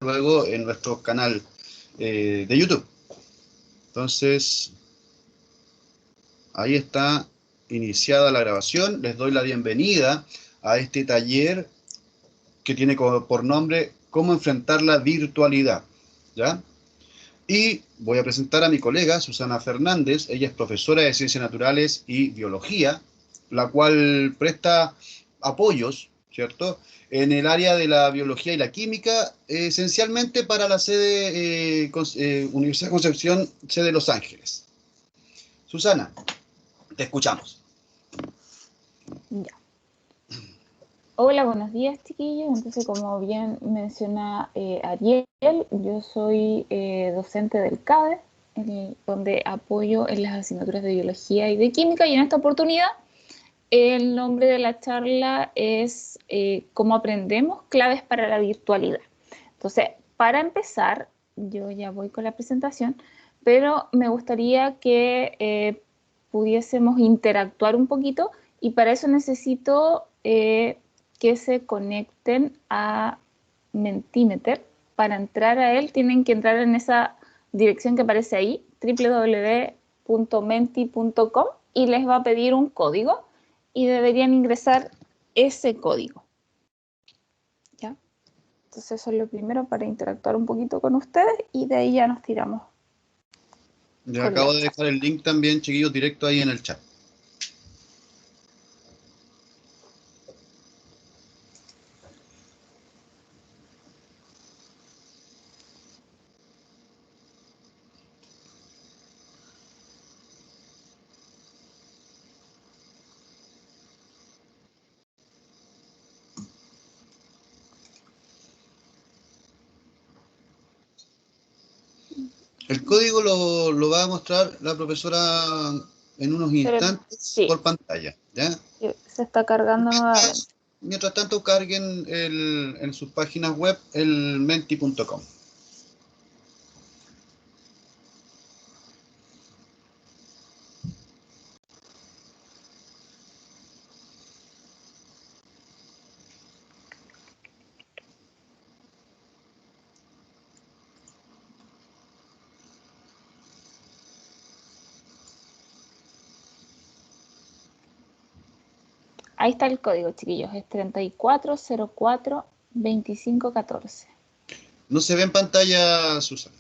luego en nuestro canal de YouTube. Entonces, ahí está iniciada la grabación. Les doy la bienvenida a este taller que tiene por nombre Cómo enfrentar la virtualidad, ¿ya? Y voy a presentar a mi colega, Susana Fernández. Ella es profesora de Ciencias Naturales y Biología, la cual presta apoyos, ¿cierto?, en el área de la biología y la química, esencialmente para la sede Universidad de Concepción, sede Los Ángeles. Susana, te escuchamos. Ya. Hola, buenos días, chiquillos. Entonces, como bien menciona Ariel, yo soy docente del CADE, donde apoyo en las asignaturas de biología y de química, y en esta oportunidad el nombre de la charla es ¿Cómo aprendemos? Claves para la virtualidad. Entonces, para empezar, yo ya voy con la presentación, pero me gustaría que pudiésemos interactuar un poquito, y para eso necesito que se conecten a Mentimeter. Para entrar a él tienen que entrar en esa dirección que aparece ahí, www.menti.com, y les va a pedir un código y deberían ingresar ese código. ¿Ya? Entonces eso es lo primero para interactuar un poquito con ustedes, y de ahí ya nos tiramos. Les acabo de dejar el link también, chiquillos, directo ahí en el chat. El código lo va a mostrar la profesora en unos instantes Sí, por pantalla, ¿ya? se está cargando nuevamente. Mientras tanto, carguen en sus páginas web el menti.com. Ahí está el código, chiquillos, es 3404-2514. No se ve en pantalla, Susana.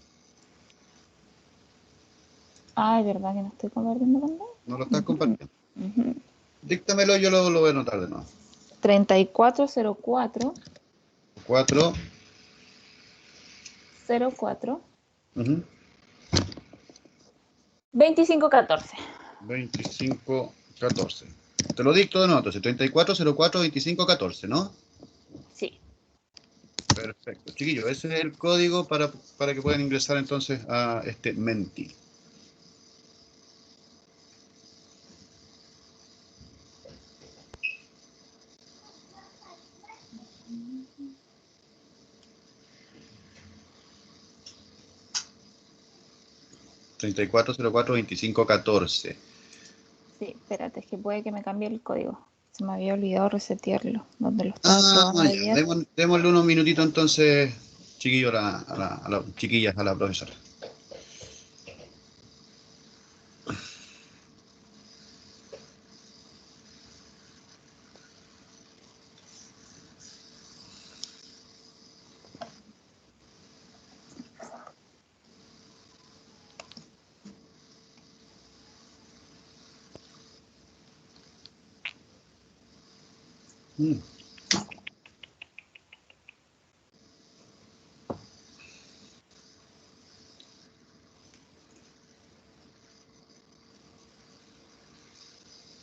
Ah, es verdad que no estoy compartiendo pantalla. No lo estás compartiendo. Díctamelo, yo lo voy a anotar de nuevo. 3404 4 04 2514. 2514. Te lo dicto de nuevo, entonces 3404-2514, ¿no? Sí. Perfecto. Chiquillos, ese es el código para que puedan ingresar entonces a este Menti. (3404-2514). Sí, espérate, es que puede que me cambie el código. Se me había olvidado resetearlo, donde lo estaba probando Ya. ayer. Démosle unos minutitos entonces, chiquillos, a las chiquillas, a la profesora.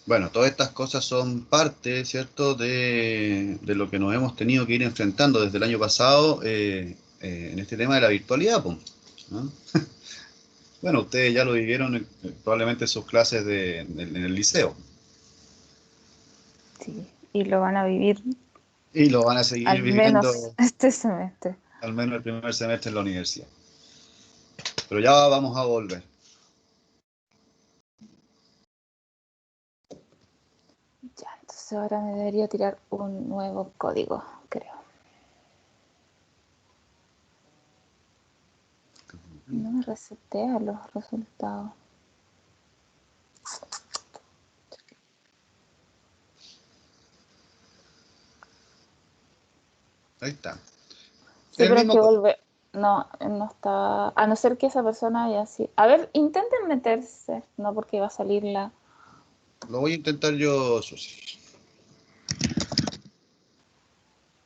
Bueno, todas estas cosas son parte, ¿cierto?, de lo que nos hemos tenido que ir enfrentando desde el año pasado en este tema de la virtualidad, pues, ¿no? Bueno, ustedes ya lo vivieron probablemente en sus clases en el liceo. Sí, y lo van a vivir Y lo van a seguir al viviendo menos este semestre. al menos el primer semestre en la universidad. Pero ya vamos a volver. Ya, entonces ahora me debería tirar un nuevo código, creo. No me resetea los resultados. Ahí está. Sí, El pero es mismo que código. vuelve. No, no está. A no ser que esa persona haya sido. A ver, intenten meterse. No, porque va a salir la. Lo voy a intentar yo, Susi.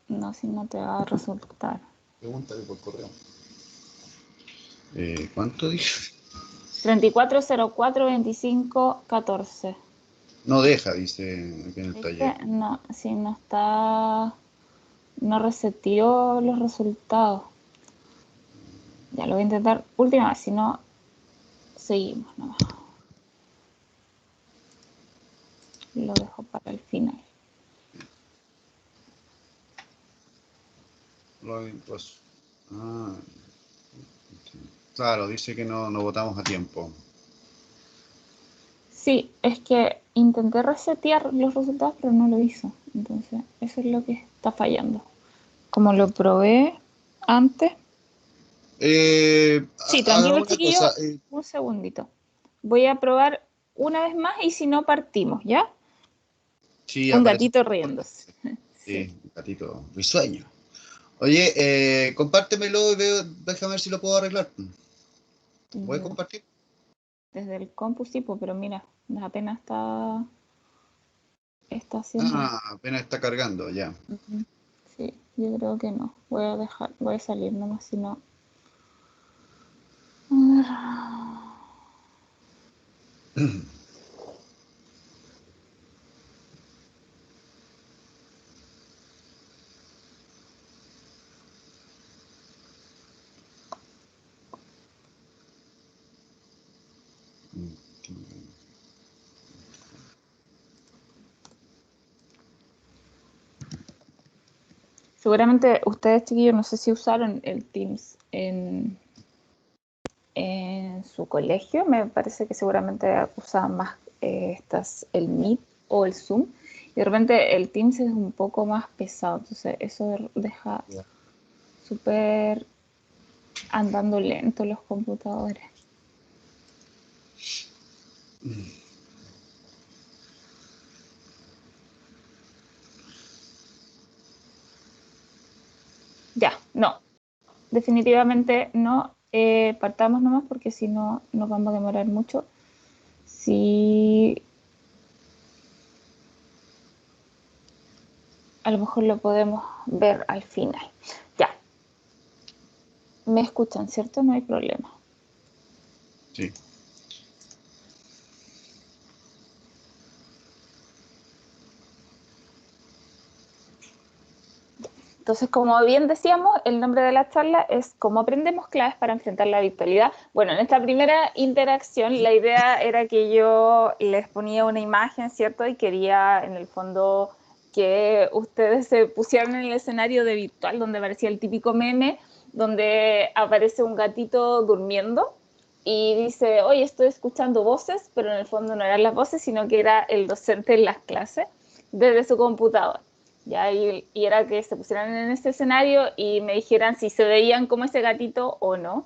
No, si no te va a resultar. Pregúntale por correo. ¿Cuánto dije? 34042514. No deja, dice aquí en el taller. ¿Viste? No, si no está. No reseteó los resultados. Ya lo voy a intentar última vez, si no, seguimos nomás. Lo dejo para el final. Pues, ah, claro, dice que no votamos a tiempo. Sí, es que intenté resetear los resultados, pero no lo hizo. Entonces, eso es lo que está fallando. Como lo probé antes. Sí, tranquilo, Hagamos una cosa. chiquillo. Un segundito. Voy a probar una vez más y si no, partimos, ¿ya? Sí, Un aparece. gatito riéndose. Sí. Sí, un gatito risueño. Oye, compártemelo y déjame ver si lo puedo arreglar. ¿Voy a Ya. compartir? Desde el compu sí, pues, pero mira, apenas está haciendo. Apenas está cargando, ya. Ujú. Sí, yo creo que no. Voy a salir nomás, si no. A ver. Seguramente ustedes, chiquillos, no sé si usaron el Teams en su colegio. Me parece que seguramente usaban más el Meet o el Zoom. Y de repente el Teams es un poco más pesado. Entonces eso deja Ya. súper andando lento los computadores. Ya, no. Definitivamente no. Partamos nomás porque si no nos vamos a demorar mucho. Si a lo mejor lo podemos ver al final. Ya, me escuchan, ¿cierto? No hay problema. Sí. Entonces, como bien decíamos, el nombre de la charla es ¿Cómo aprendemos claves para enfrentar la virtualidad? Bueno, en esta primera interacción la idea era que yo les ponía una imagen, ¿cierto? Y quería en el fondo que ustedes se pusieran en el escenario de virtual donde aparecía el típico meme, donde aparece un gatito durmiendo y dice, oye, estoy escuchando voces, pero en el fondo no eran las voces, sino que era el docente en las clases desde su computador. ¿Ya? Y era que se pusieran en ese escenario y me dijeran si se veían como ese gatito o no.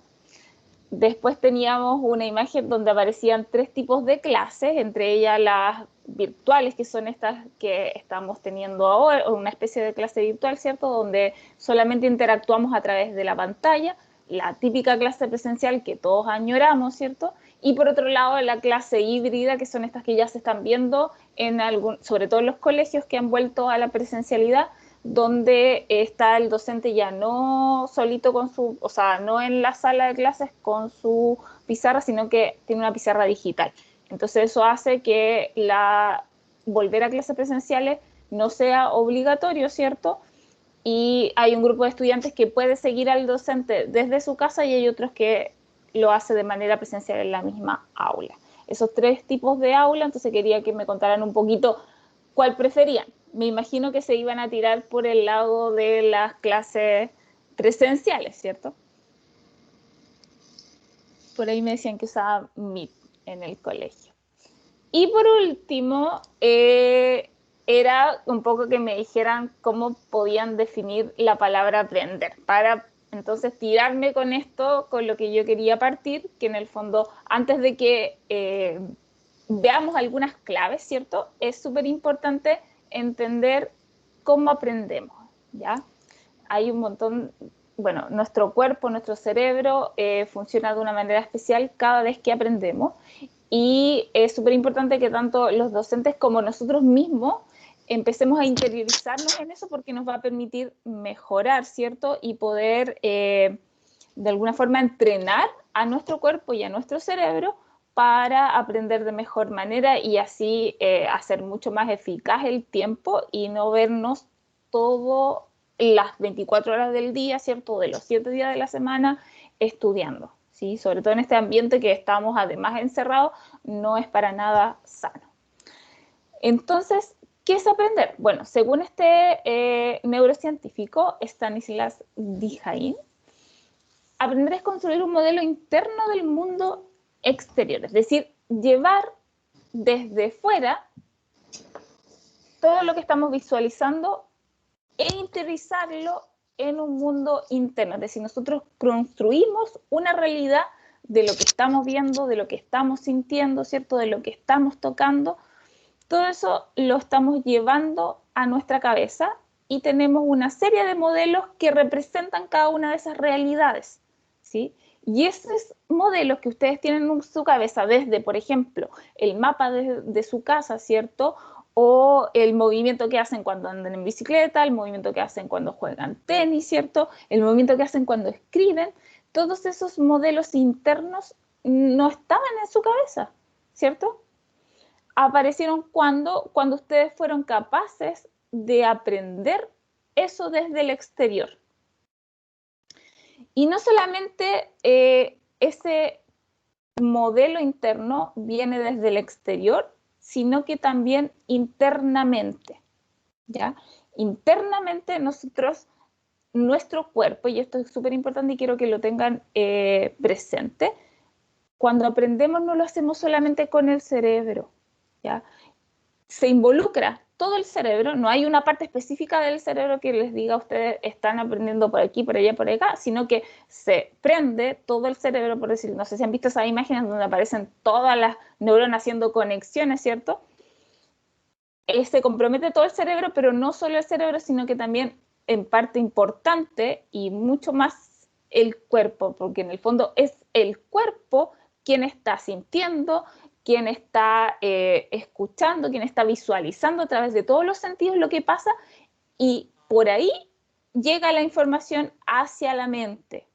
Después teníamos una imagen donde aparecían tres tipos de clases, entre ellas las virtuales, que son estas que estamos teniendo ahora, una especie de clase virtual, ¿cierto? Donde solamente interactuamos a través de la pantalla, la típica clase presencial que todos añoramos, ¿cierto? Y por otro lado, la clase híbrida, que son estas que ya se están viendo sobre todo en los colegios que han vuelto a la presencialidad, donde está el docente ya no solito o sea, no en la sala de clases con su pizarra, sino que tiene una pizarra digital. Entonces eso hace que volver a clases presenciales no sea obligatorio, ¿cierto? Y hay un grupo de estudiantes que puede seguir al docente desde su casa y hay otros que lo hace de manera presencial en la misma aula. Esos tres tipos de aula, entonces quería que me contaran un poquito cuál preferían. Me imagino que se iban a tirar por el lado de las clases presenciales, ¿cierto? Por ahí me decían que usaba Meet en el colegio. Y por último, era un poco que me dijeran cómo podían definir la palabra aprender para entonces tirarme con esto, con lo que yo quería partir, que en el fondo, antes de que veamos algunas claves, ¿cierto? Es súper importante entender cómo aprendemos, ¿ya? Hay un montón, bueno, nuestro cuerpo, nuestro cerebro funciona de una manera especial cada vez que aprendemos, y es súper importante que tanto los docentes como nosotros mismos empecemos a interiorizarnos en eso, porque nos va a permitir mejorar, ¿cierto? Y poder de alguna forma entrenar a nuestro cuerpo y a nuestro cerebro para aprender de mejor manera, y así hacer mucho más eficaz el tiempo y no vernos todo las 24 horas del día, ¿cierto? De los 7 días de la semana estudiando, ¿sí? Sobre todo en este ambiente que estamos además encerrados, no es para nada sano. Entonces, ¿qué es aprender? Bueno, según este neurocientífico Stanislas Dehaene, aprender es construir un modelo interno del mundo exterior, es decir, llevar desde fuera todo lo que estamos visualizando e interiorizarlo en un mundo interno. Es decir, nosotros construimos una realidad de lo que estamos viendo, de lo que estamos sintiendo, ¿cierto? De lo que estamos tocando. Todo eso lo estamos llevando a nuestra cabeza y tenemos una serie de modelos que representan cada una de esas realidades, ¿sí? Y esos modelos que ustedes tienen en su cabeza, desde, por ejemplo, el mapa de su casa, ¿cierto? O el movimiento que hacen cuando andan en bicicleta, el movimiento que hacen cuando juegan tenis, ¿cierto? El movimiento que hacen cuando escriben. Todos esos modelos internos no estaban en su cabeza, ¿cierto? Aparecieron cuando ustedes fueron capaces de aprender eso desde el exterior. Y no solamente ese modelo interno viene desde el exterior, sino que también internamente, ¿ya? Internamente nosotros, nuestro cuerpo, y esto es súper importante y quiero que lo tengan presente, cuando aprendemos no lo hacemos solamente con el cerebro, ¿ya? Se involucra todo el cerebro, no hay una parte específica del cerebro que les diga a ustedes están aprendiendo por aquí, por allá, por acá, sino que se prende todo el cerebro, por decir, no sé si han visto esas imágenes donde aparecen todas las neuronas haciendo conexiones, ¿cierto? Se compromete todo el cerebro, pero no solo el cerebro, sino que también en parte importante y mucho más el cuerpo, porque en el fondo es el cuerpo quien está sintiendo, quien está escuchando, quien está visualizando a través de todos los sentidos lo que pasa, y por ahí llega la información hacia la mente.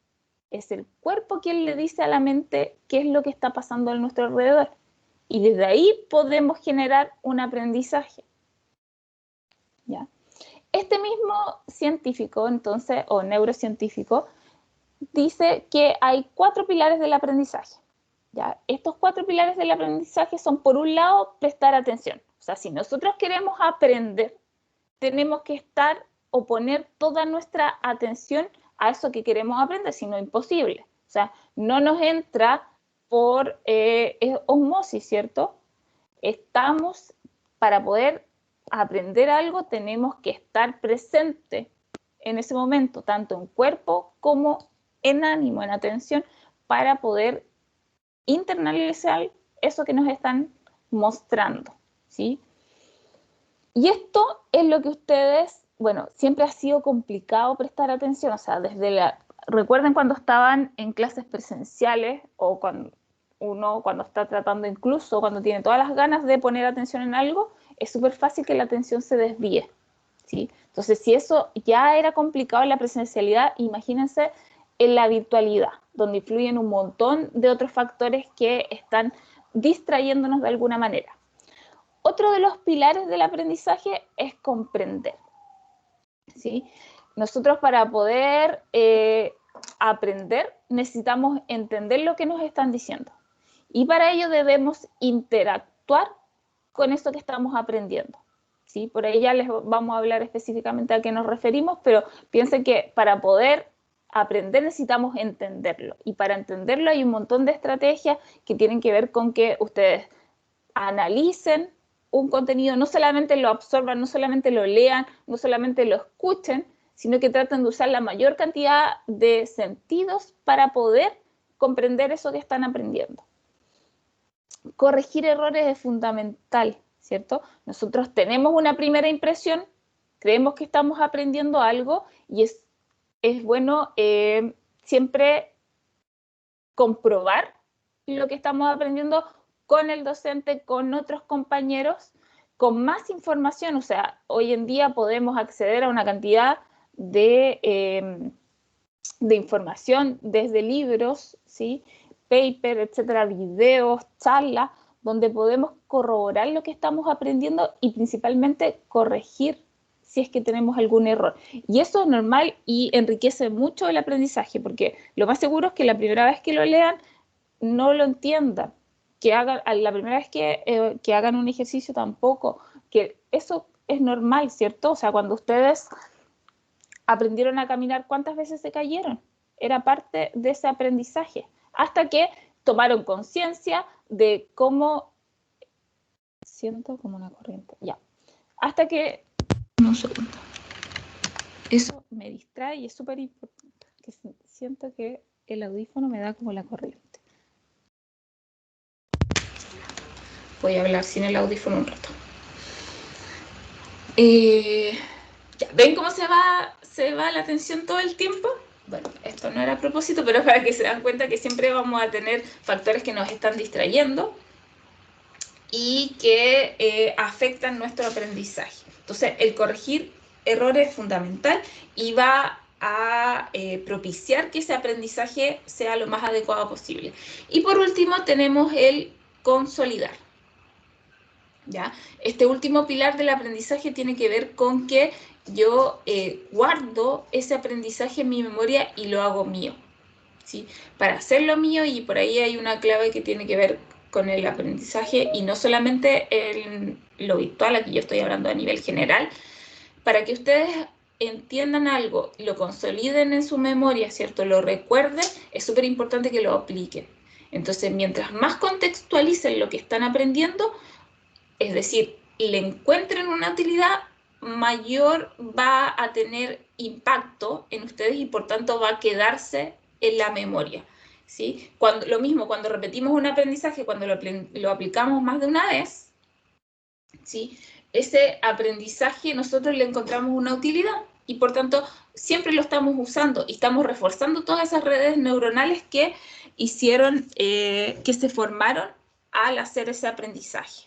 Es el cuerpo quien le dice a la mente qué es lo que está pasando a nuestro alrededor. Y desde ahí podemos generar un aprendizaje, ¿ya? Este mismo científico, entonces, o neurocientífico, dice que hay 4 pilares del aprendizaje, ¿ya? Estos 4 pilares del aprendizaje son, por un lado, prestar atención. O sea, si nosotros queremos aprender, tenemos que estar o poner toda nuestra atención a eso que queremos aprender, si no, imposible. O sea, no nos entra por osmosis, ¿cierto? Estamos, para poder aprender algo, tenemos que estar presente en ese momento, tanto en cuerpo como en ánimo, en atención, para poder internalizar eso que nos están mostrando, ¿sí? Y esto es lo que ustedes, bueno, siempre ha sido complicado prestar atención, o sea, recuerden cuando estaban en clases presenciales o cuando está tratando, incluso cuando tiene todas las ganas de poner atención en algo, es súper fácil que la atención se desvíe, ¿sí? Entonces, si eso ya era complicado en la presencialidad, imagínense en la virtualidad, donde influyen un montón de otros factores que están distrayéndonos de alguna manera. Otro de los pilares del aprendizaje es comprender, ¿sí? Nosotros, para poder aprender, necesitamos entender lo que nos están diciendo. Y para ello debemos interactuar con eso que estamos aprendiendo, ¿sí? Por ahí ya les vamos a hablar específicamente a qué nos referimos, pero piensen que para poder aprender necesitamos entenderlo. Y para entenderlo hay un montón de estrategias que tienen que ver con que ustedes analicen un contenido, no solamente lo absorban, no solamente lo lean, no solamente lo escuchen, sino que tratan de usar la mayor cantidad de sentidos para poder comprender eso que están aprendiendo. Corregir errores es fundamental, ¿cierto? Nosotros tenemos una primera impresión, creemos que estamos aprendiendo algo y es bueno siempre comprobar lo que estamos aprendiendo con el docente, con otros compañeros, con más información. O sea, hoy en día podemos acceder a una cantidad de información desde libros, ¿sí? Paper, etcétera, videos, charlas, donde podemos corroborar lo que estamos aprendiendo y principalmente corregir si es que tenemos algún error. Y eso es normal y enriquece mucho el aprendizaje, porque lo más seguro es que la primera vez que lo lean no lo entiendan, que hagan, la primera vez que hagan un ejercicio tampoco, que eso es normal, ¿cierto? O sea, cuando ustedes aprendieron a caminar, ¿cuántas veces se cayeron? Era parte de ese aprendizaje, hasta que tomaron conciencia de cómo... Siento como una corriente, ya. Hasta que... Un segundo. Eso me distrae y es súper importante, que siento que el audífono me da como la corriente. Voy a hablar sin el audífono un rato. Ya, ¿ven cómo se va la atención todo el tiempo? Bueno, esto no era a propósito, pero para que se dan cuenta que siempre vamos a tener factores que nos están distrayendo y que afectan nuestro aprendizaje. Entonces, el corregir errores es fundamental y va a propiciar que ese aprendizaje sea lo más adecuado posible. Y por último, tenemos el consolidar. ¿Ya? Este último pilar del aprendizaje tiene que ver con que yo guardo ese aprendizaje en mi memoria y lo hago mío, ¿sí? Para hacerlo mío, y por ahí hay una clave que tiene que ver con el aprendizaje y no solamente en lo virtual, aquí yo estoy hablando a nivel general, para que ustedes entiendan algo, lo consoliden en su memoria, ¿cierto? Lo recuerden, es súper importante que lo apliquen. Entonces, mientras más contextualicen lo que están aprendiendo, es decir, le encuentren una utilidad, mayor va a tener impacto en ustedes y por tanto va a quedarse en la memoria, ¿sí? Lo mismo, cuando repetimos un aprendizaje, cuando lo aplicamos más de una vez, ¿sí? Ese aprendizaje nosotros le encontramos una utilidad y por tanto siempre lo estamos usando y estamos reforzando todas esas redes neuronales que hicieron, que se formaron al hacer ese aprendizaje.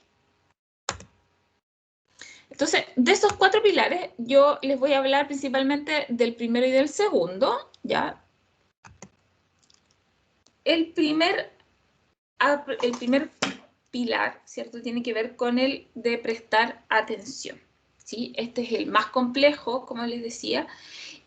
Entonces, de esos 4 pilares, yo les voy a hablar principalmente del primero y del segundo, ¿ya? El primer pilar, ¿cierto? Tiene que ver con el de prestar atención, ¿sí? Este es el más complejo, como les decía,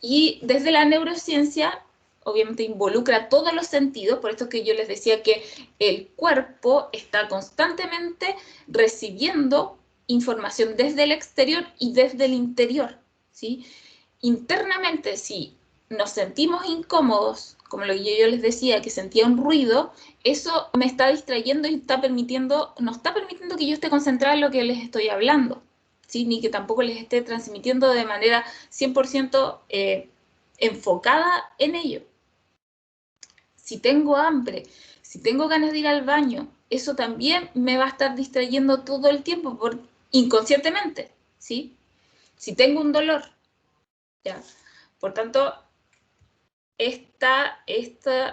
y desde la neurociencia, obviamente involucra todos los sentidos, por esto que yo les decía que el cuerpo está constantemente recibiendo información desde el exterior y desde el interior, ¿sí? Internamente, si nos sentimos incómodos, como lo que yo les decía, que sentía un ruido, eso me está distrayendo y no está permitiendo que yo esté concentrada en lo que les estoy hablando, ¿sí? Ni que tampoco les esté transmitiendo de manera 100% enfocada en ello. Si tengo hambre, si tengo ganas de ir al baño, eso también me va a estar distrayendo todo el tiempo inconscientemente, ¿sí? Si tengo un dolor, ¿ya? Por tanto, esta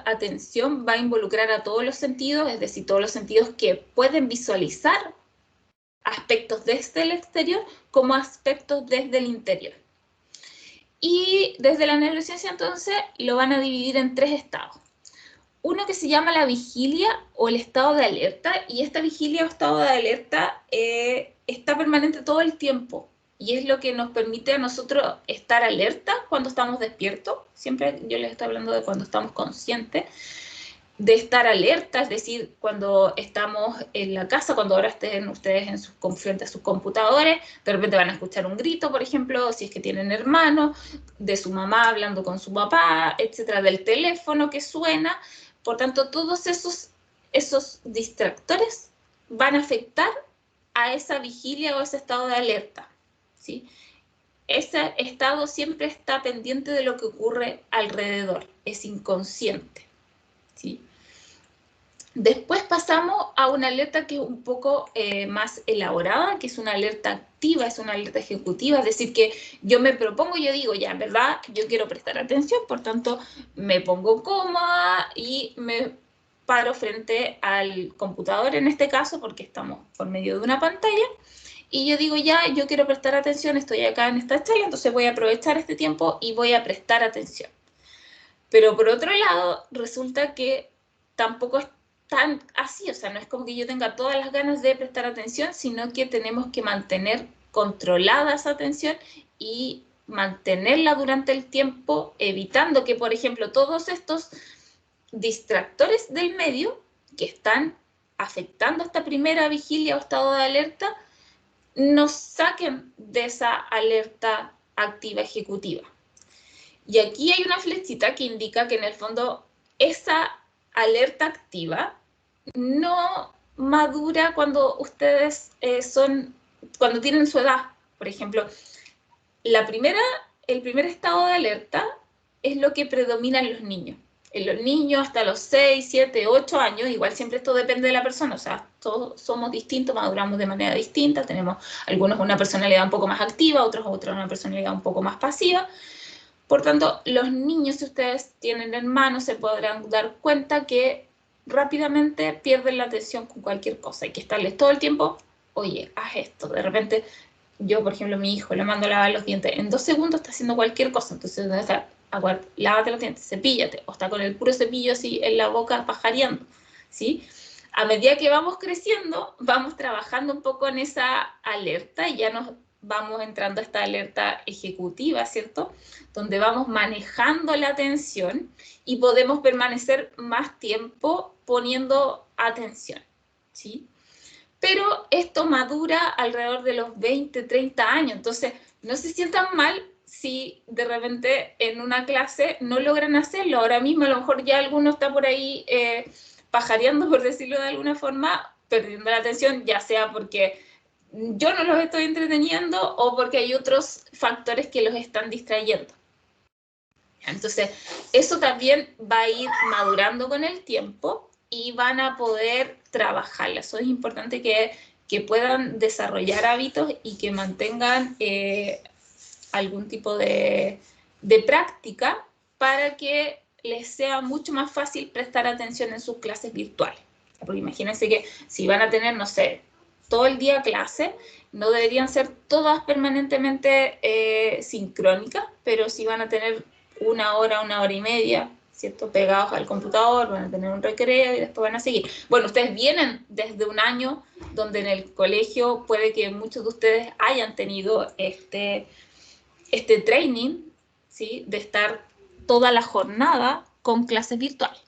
atención va a involucrar a todos los sentidos, es decir, todos los sentidos que pueden visualizar aspectos desde el exterior como aspectos desde el interior. Y desde la neurociencia, entonces, lo van a dividir en 3 estados. Uno que se llama la vigilia o el estado de alerta, y esta vigilia o estado de alerta está permanente todo el tiempo, y es lo que nos permite a nosotros estar alerta cuando estamos despiertos. Siempre yo les estoy hablando de cuando estamos conscientes, de estar alerta, es decir, cuando estamos en la casa, cuando ahora estén ustedes frente a sus computadores, de repente van a escuchar un grito, por ejemplo, si es que tienen hermanos, de su mamá hablando con su papá, etcétera, del teléfono que suena. Por tanto, todos esos distractores van a afectar a esa vigilia o ese estado de alerta, ¿sí? ese estado siempre está pendiente de lo que ocurre alrededor, es inconsciente, ¿sí? Después pasamos a una alerta que es un poco más elaborada, que es una alerta activa, es una alerta ejecutiva, es decir, que yo me propongo, yo digo, ya, en verdad, yo quiero prestar atención, por tanto, me pongo cómoda y me paro frente al computador, en este caso, porque estamos por medio de una pantalla, y yo digo, ya, yo quiero prestar atención, estoy acá en esta charla, entonces voy a aprovechar este tiempo y voy a prestar atención. Pero por otro lado, resulta que tampoco es tan así, o sea, no es como que yo tenga todas las ganas de prestar atención, sino que tenemos que mantener controlada esa atención y mantenerla durante el tiempo, evitando que, por ejemplo, todos estos distractores del medio que están afectando esta primera vigilia o estado de alerta, nos saquen de esa alerta activa ejecutiva. Y aquí hay una flechita que indica que en el fondo esa alerta activa no madura cuando ustedes cuando tienen su edad. Por ejemplo, el primer estado de alerta es lo que predomina en los niños. En los niños hasta los 6, 7, 8 años, igual siempre esto depende de la persona, o sea, todos somos distintos, maduramos de manera distinta, tenemos algunos una personalidad un poco más activa, otros una personalidad un poco más pasiva. Por tanto, los niños, si ustedes tienen hermanos, se podrán dar cuenta que rápidamente pierden la atención con cualquier cosa. Hay que estarles todo el tiempo, oye, haz esto. De repente, yo, por ejemplo, a mi hijo le mando a lavar los dientes. En 2 segundos está haciendo cualquier cosa. Entonces, debe estar, lávate los dientes, cepíllate. O está con el puro cepillo así en la boca pajareando, ¿sí? A medida que vamos creciendo, vamos trabajando un poco en esa alerta y ya nos vamos entrando a esta alerta ejecutiva, ¿cierto? Donde vamos manejando la atención y podemos permanecer más tiempo poniendo atención, ¿sí? Pero esto madura alrededor de los 20, 30 años, entonces no se sientan mal si de repente en una clase no logran hacerlo. Ahora mismo a lo mejor ya alguno está por ahí pajareando, por decirlo de alguna forma, perdiendo la atención, ya sea porque yo no los estoy entreteniendo o porque hay otros factores que los están distrayendo. Entonces, eso también va a ir madurando con el tiempo y van a poder trabajarla. Eso es importante que puedan desarrollar hábitos y que mantengan algún tipo de práctica para que les sea mucho más fácil prestar atención en sus clases virtuales. Porque imagínense que si van a tener, no sé, todo el día clase, no deberían ser todas permanentemente sincrónicas, pero si van a tener 1 hora, 1 hora y media, ¿cierto? Pegados al computador, van a tener un recreo y después van a seguir. Bueno, ustedes vienen desde un año donde en el colegio puede que muchos de ustedes hayan tenido este training, ¿sí? De estar toda la jornada con clases virtuales.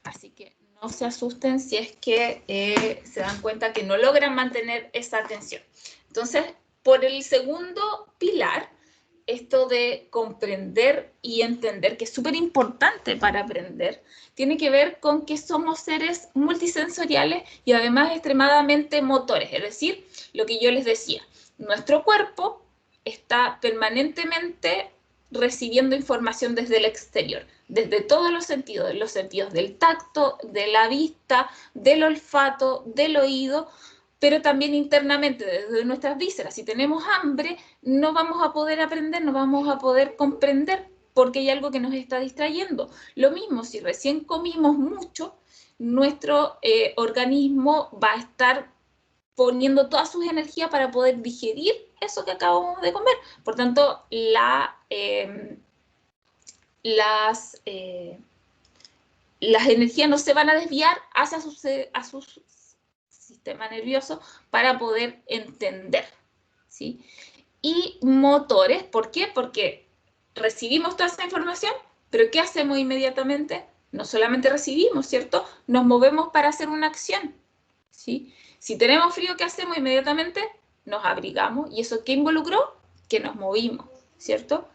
Así que no se asusten si es que se dan cuenta que no logran mantener esa atención. Entonces, por el segundo pilar, esto de comprender y entender, que es súper importante para aprender, tiene que ver con que somos seres multisensoriales y además extremadamente motores. Es decir, lo que yo les decía, nuestro cuerpo está permanentemente recibiendo información desde el exterior, desde todos los sentidos del tacto, de la vista, del olfato, del oído, pero también internamente, desde nuestras vísceras. Si tenemos hambre, no vamos a poder aprender, no vamos a poder comprender, porque hay algo que nos está distrayendo. Lo mismo, si recién comimos mucho, nuestro organismo va a estar poniendo todas sus energías para poder digerir eso que acabamos de comer. Por tanto, las energías no se van a desviar hacia su sistema nervioso para poder entender, ¿sí? Y motores, ¿por qué? Porque recibimos toda esa información, pero ¿qué hacemos inmediatamente? No solamente recibimos, ¿cierto? Nos movemos para hacer una acción, ¿sí? Si tenemos frío, ¿qué hacemos inmediatamente? Nos abrigamos. ¿Y eso qué involucró? Que nos movimos, ¿cierto?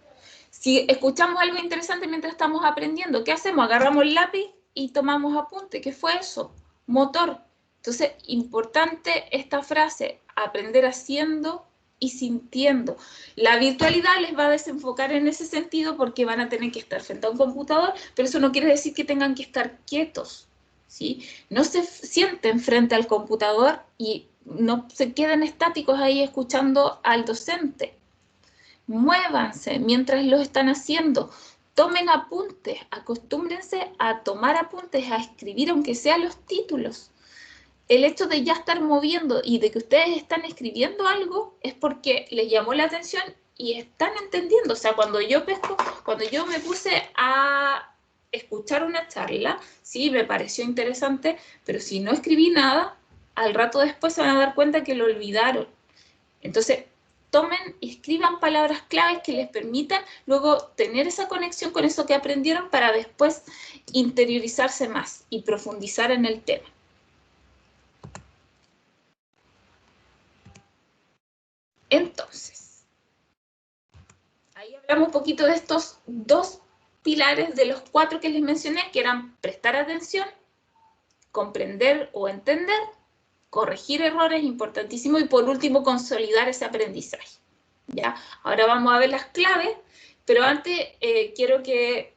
Si escuchamos algo interesante mientras estamos aprendiendo, ¿qué hacemos? Agarramos el lápiz y tomamos apunte. ¿Qué fue eso? Motor. Entonces, importante esta frase, aprender haciendo y sintiendo. La virtualidad les va a desenfocar en ese sentido porque van a tener que estar frente a un computador, pero eso no quiere decir que tengan que estar quietos, ¿sí? No se sienten frente al computador y no se queden estáticos ahí escuchando al docente. Muévanse mientras lo están haciendo. Tomen apuntes, acostúmbrense a tomar apuntes, a escribir aunque sean los títulos. El hecho de ya estar moviendo y de que ustedes están escribiendo algo es porque les llamó la atención y están entendiendo. O sea, cuando yo me puse a escuchar una charla, sí, me pareció interesante, pero si no escribí nada, al rato después se van a dar cuenta que lo olvidaron. Entonces, tomen y escriban palabras claves que les permitan luego tener esa conexión con eso que aprendieron para después interiorizarse más y profundizar en el tema. Entonces, ahí hablamos un poquito de estos dos pilares de los 4 que les mencioné, que eran prestar atención, comprender o entender, corregir errores, importantísimo, y por último, consolidar ese aprendizaje. ¿Ya? Ahora vamos a ver las claves, pero antes quiero que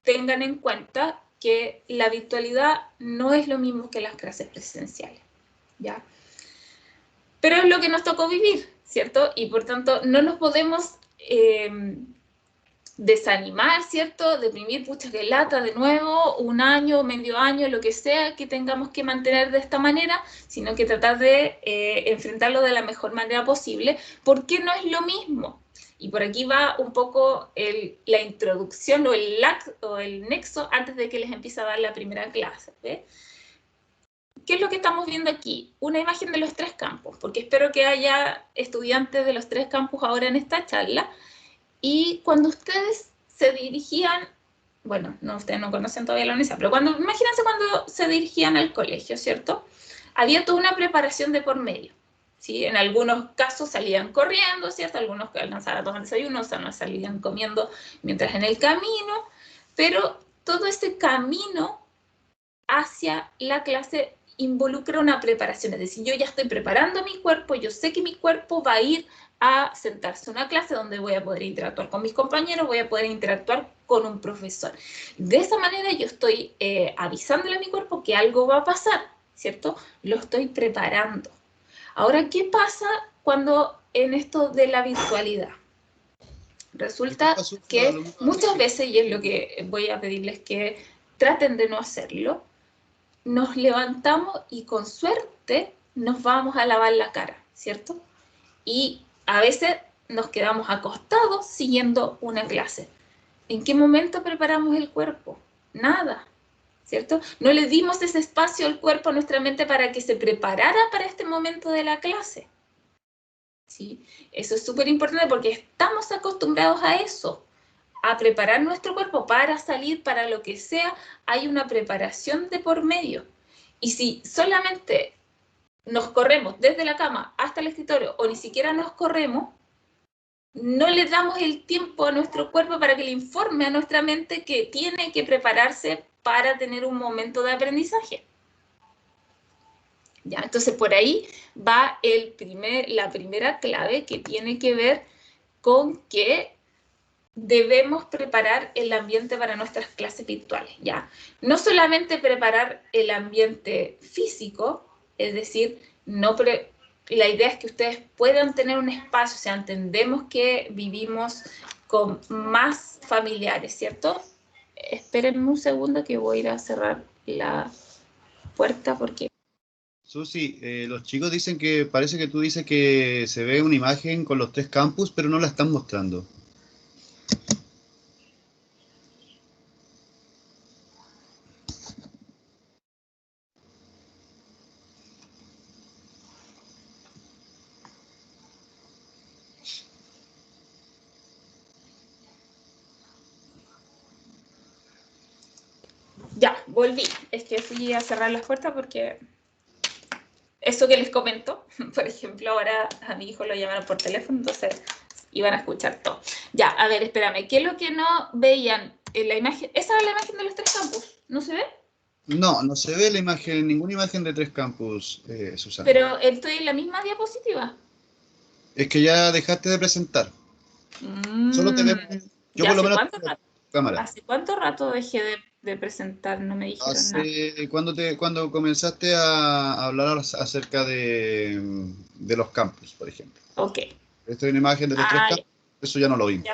tengan en cuenta que la virtualidad no es lo mismo que las clases presenciales, ¿ya? Pero es lo que nos tocó vivir, ¿cierto? Y por tanto no nos podemos desanimar, ¿cierto? Deprimir, pucha, que lata de nuevo, un año, medio año, lo que sea que tengamos que mantener de esta manera, sino que tratar de enfrentarlo de la mejor manera posible, porque no es lo mismo. Y por aquí va un poco la introducción o el nexo antes de que les empiece a dar la primera clase, ¿ves? ¿Qué es lo que estamos viendo aquí? Una imagen de los 3 campus, porque espero que haya estudiantes de los 3 campus ahora en esta charla. Y cuando ustedes se dirigían, bueno, no, ustedes no conocen todavía la universidad, pero imagínense cuando se dirigían al colegio, ¿cierto? Había toda una preparación de por medio, ¿sí? En algunos casos salían corriendo, ¿cierto? Algunos que alcanzaban a tomar desayuno, o sea, no salían comiendo mientras en el camino, pero todo ese camino hacia la clase involucra una preparación, es decir, yo ya estoy preparando mi cuerpo, yo sé que mi cuerpo va a ir a sentarse a una clase donde voy a poder interactuar con mis compañeros, voy a poder interactuar con un profesor. De esa manera yo estoy avisándole a mi cuerpo que algo va a pasar, ¿cierto? Lo estoy preparando. Ahora, ¿qué pasa cuando en esto de la virtualidad? Resulta que muchas veces, y es lo que voy a pedirles que traten de no hacerlo, nos levantamos y con suerte nos vamos a lavar la cara, ¿cierto? Y a veces nos quedamos acostados siguiendo una clase. ¿En qué momento preparamos el cuerpo? Nada, ¿cierto? No le dimos ese espacio al cuerpo, a nuestra mente, para que se preparara para este momento de la clase, ¿sí? Eso es súper importante porque estamos acostumbrados a eso, a preparar nuestro cuerpo para salir, para lo que sea. Hay una preparación de por medio. Y si solamente nos corremos desde la cama hasta el escritorio o ni siquiera nos corremos, no le damos el tiempo a nuestro cuerpo para que le informe a nuestra mente que tiene que prepararse para tener un momento de aprendizaje. ¿Ya? Entonces por ahí va la primera clave, que tiene que ver con que debemos preparar el ambiente para nuestras clases virtuales, ¿ya? No solamente preparar el ambiente físico, es decir, la idea es que ustedes puedan tener un espacio, o sea, entendemos que vivimos con más familiares, ¿cierto? Espérenme un segundo que voy a ir a cerrar la puerta porque... Susi, los chicos dicen que parece que tú dices que se ve una imagen con los 3 campus, pero no la están mostrando. Ya, volví. Es que fui a cerrar las puertas porque eso que les comento, por ejemplo, ahora a mi hijo lo llamaron por teléfono, entonces iban a escuchar todo. Ya, a ver, espérame, ¿qué es lo que no veían en la imagen? Esa es la imagen de los 3 campus, ¿no se ve? No, no se ve la imagen, ninguna imagen de 3 campus, Susana. Pero estoy en la misma diapositiva. Es que ya dejaste de presentar. Solo te vemos, yo ¿Ya por lo hace menos cuánto tengo rato? cámara. ¿Hace cuánto rato dejé de presentar? No me dijeron nada. Cuando comenzaste a hablar acerca de los campus, por ejemplo. Ok. Esta es una imagen de los tres Ah, campus, eso ya no lo vimos.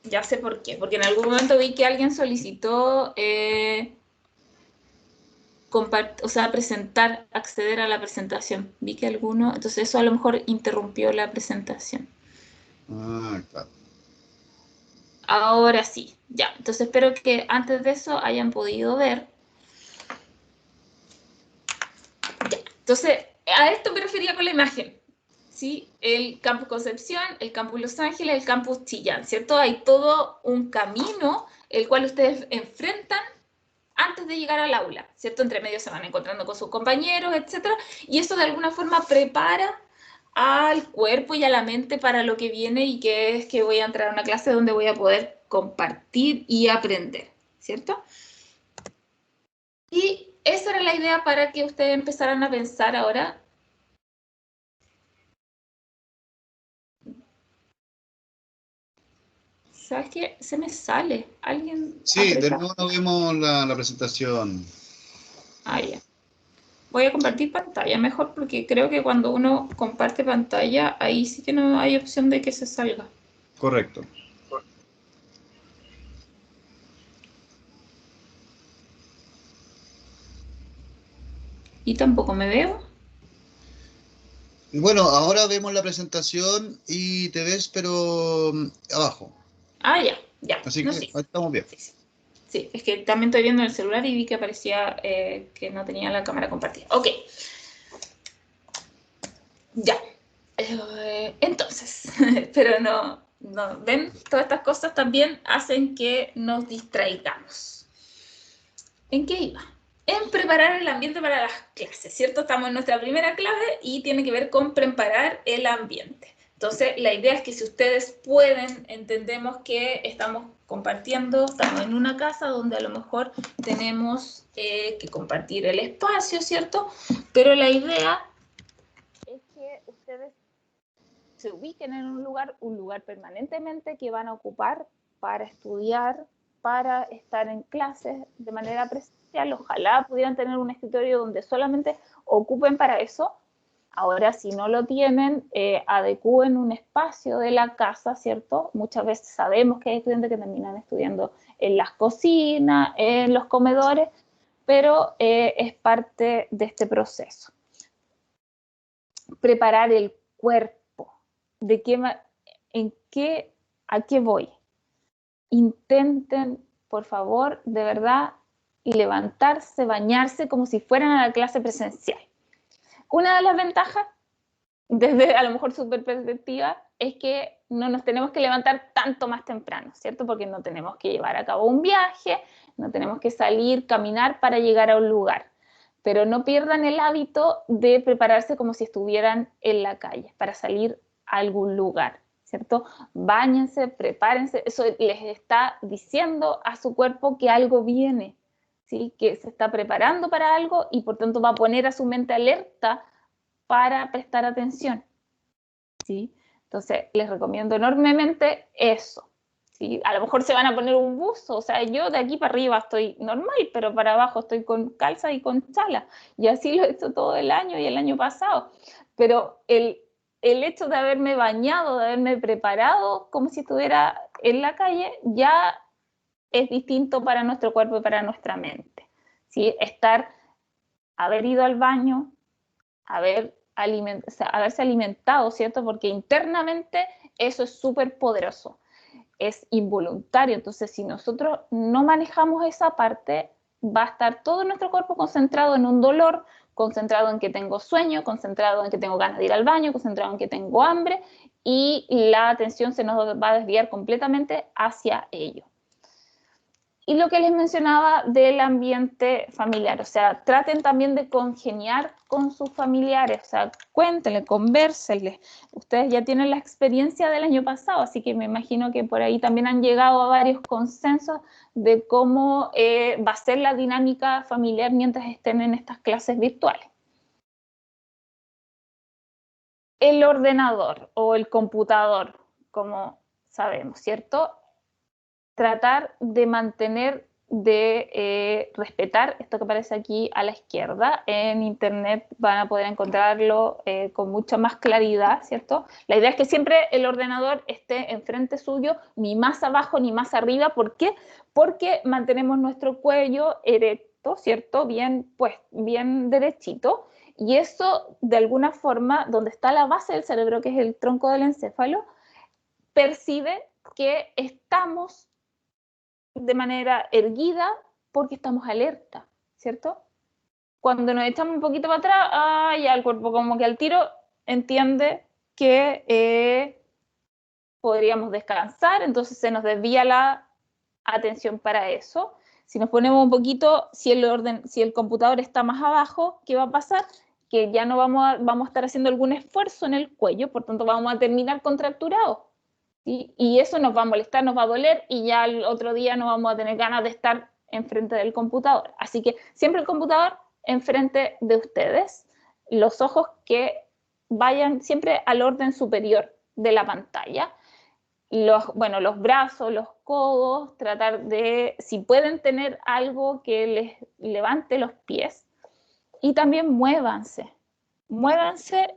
ya sé por qué. Porque en algún momento vi que alguien solicitó o sea, presentar, acceder a la presentación. Vi que alguno, entonces eso a lo mejor interrumpió la presentación. Ah, claro. Ahora sí, ya. Entonces espero que antes de eso hayan podido ver. Ya. Entonces, a esto me refería con la imagen. ¿Sí? El campus Concepción, el campus Los Ángeles, el campus Chillán, ¿cierto? Hay todo un camino el cual ustedes enfrentan antes de llegar al aula, ¿cierto? Entre medio se van encontrando con sus compañeros, etcétera, y eso de alguna forma prepara al cuerpo y a la mente para lo que viene y que es que voy a entrar a una clase donde voy a poder compartir y aprender, ¿cierto? Y esa era la idea para que ustedes empezaran a pensar ahora. ¿Sabes qué? Se me sale. Alguien Sí, de aprieta. nuevo no vemos la presentación. Ah, ya. Voy a compartir pantalla mejor porque creo que cuando uno comparte pantalla, ahí sí que no hay opción de que se salga. Correcto. Y tampoco me veo. Bueno, ahora vemos la presentación y te ves, pero abajo. Ah, ya, ya. Así No, que sí. ahí estamos bien. Sí, sí. Sí, es que también estoy viendo en el celular y vi que aparecía que no tenía la cámara compartida. Ok, ya. Entonces, pero no, ven, todas estas cosas también hacen que nos distraigamos. ¿En qué iba? En preparar el ambiente para las clases, ¿cierto? Estamos en nuestra primera clase y tiene que ver con preparar el ambiente. Entonces, la idea es que si ustedes pueden, entendemos que estamos compartiendo, estamos en una casa donde a lo mejor tenemos que compartir el espacio, ¿cierto? Pero la idea es que ustedes se ubiquen en un lugar permanentemente que van a ocupar para estudiar, para estar en clases de manera presencial. Ojalá pudieran tener un escritorio donde solamente ocupen para eso. Ahora, si no lo tienen, adecúen un espacio de la casa, ¿cierto? Muchas veces sabemos que hay estudiantes que terminan estudiando en las cocinas, en los comedores, pero es parte de este proceso. Preparar el cuerpo. ¿De qué, en qué, a qué voy? Intenten, por favor, de verdad, levantarse, bañarse como si fueran a la clase presencial. Una de las ventajas, desde a lo mejor su perspectiva, es que no nos tenemos que levantar tanto más temprano, ¿cierto? Porque no tenemos que llevar a cabo un viaje, no tenemos que salir, caminar para llegar a un lugar. Pero no pierdan el hábito de prepararse como si estuvieran en la calle para salir a algún lugar, ¿cierto? Báñense, prepárense, eso les está diciendo a su cuerpo que algo viene, ¿sí? Que se está preparando para algo y por tanto va a poner a su mente alerta para prestar atención, ¿sí? Entonces, les recomiendo enormemente eso, ¿sí? A lo mejor se van a poner un buzo, o sea, yo de aquí para arriba estoy normal, pero para abajo estoy con calza y con chala, y así lo he hecho todo el año y el año pasado, pero el hecho de haberme bañado, de haberme preparado como si estuviera en la calle, ya es distinto para nuestro cuerpo y para nuestra mente, ¿sí? Haber ido al baño, haberse alimentado, ¿cierto? Porque internamente eso es súper poderoso, es involuntario. Entonces, si nosotros no manejamos esa parte, va a estar todo nuestro cuerpo concentrado en un dolor, concentrado en que tengo sueño, concentrado en que tengo ganas de ir al baño, concentrado en que tengo hambre, y la atención se nos va a desviar completamente hacia ello. Y lo que les mencionaba del ambiente familiar, o sea, traten también de congeniar con sus familiares, o sea, cuéntenle, convérsenles. Ustedes ya tienen la experiencia del año pasado, así que me imagino que por ahí también han llegado a varios consensos de cómo va a ser la dinámica familiar mientras estén en estas clases virtuales. el ordenador o el computador, como sabemos, ¿cierto? Tratar de mantener, de respetar esto que aparece aquí a la izquierda. En internet van a poder encontrarlo con mucha más claridad, ¿cierto? La idea es que siempre el ordenador esté enfrente suyo, ni más abajo ni más arriba. ¿Por qué? Porque mantenemos nuestro cuello erecto, ¿cierto? Bien, pues, bien derechito. Y eso, de alguna forma, donde está la base del cerebro, que es el tronco del encéfalo, percibe que estamos de manera erguida porque estamos alerta, ¿cierto? Cuando nos echamos un poquito para atrás, ya el cuerpo como que al tiro entiende que podríamos descansar, entonces se nos desvía la atención para eso. Si nos ponemos un poquito, si el computador está más abajo, ¿qué va a pasar? Que ya no vamos a estar haciendo algún esfuerzo en el cuello, por tanto vamos a terminar contracturados. ¿Sí? Y eso nos va a molestar, nos va a doler y ya el otro día no vamos a tener ganas de estar enfrente del computador. Así que siempre el computador enfrente de ustedes, los ojos que vayan siempre al orden superior de la pantalla. Bueno, los brazos, los codos, tratar de, si pueden tener algo que les levante los pies, y también muévanse, muévanse,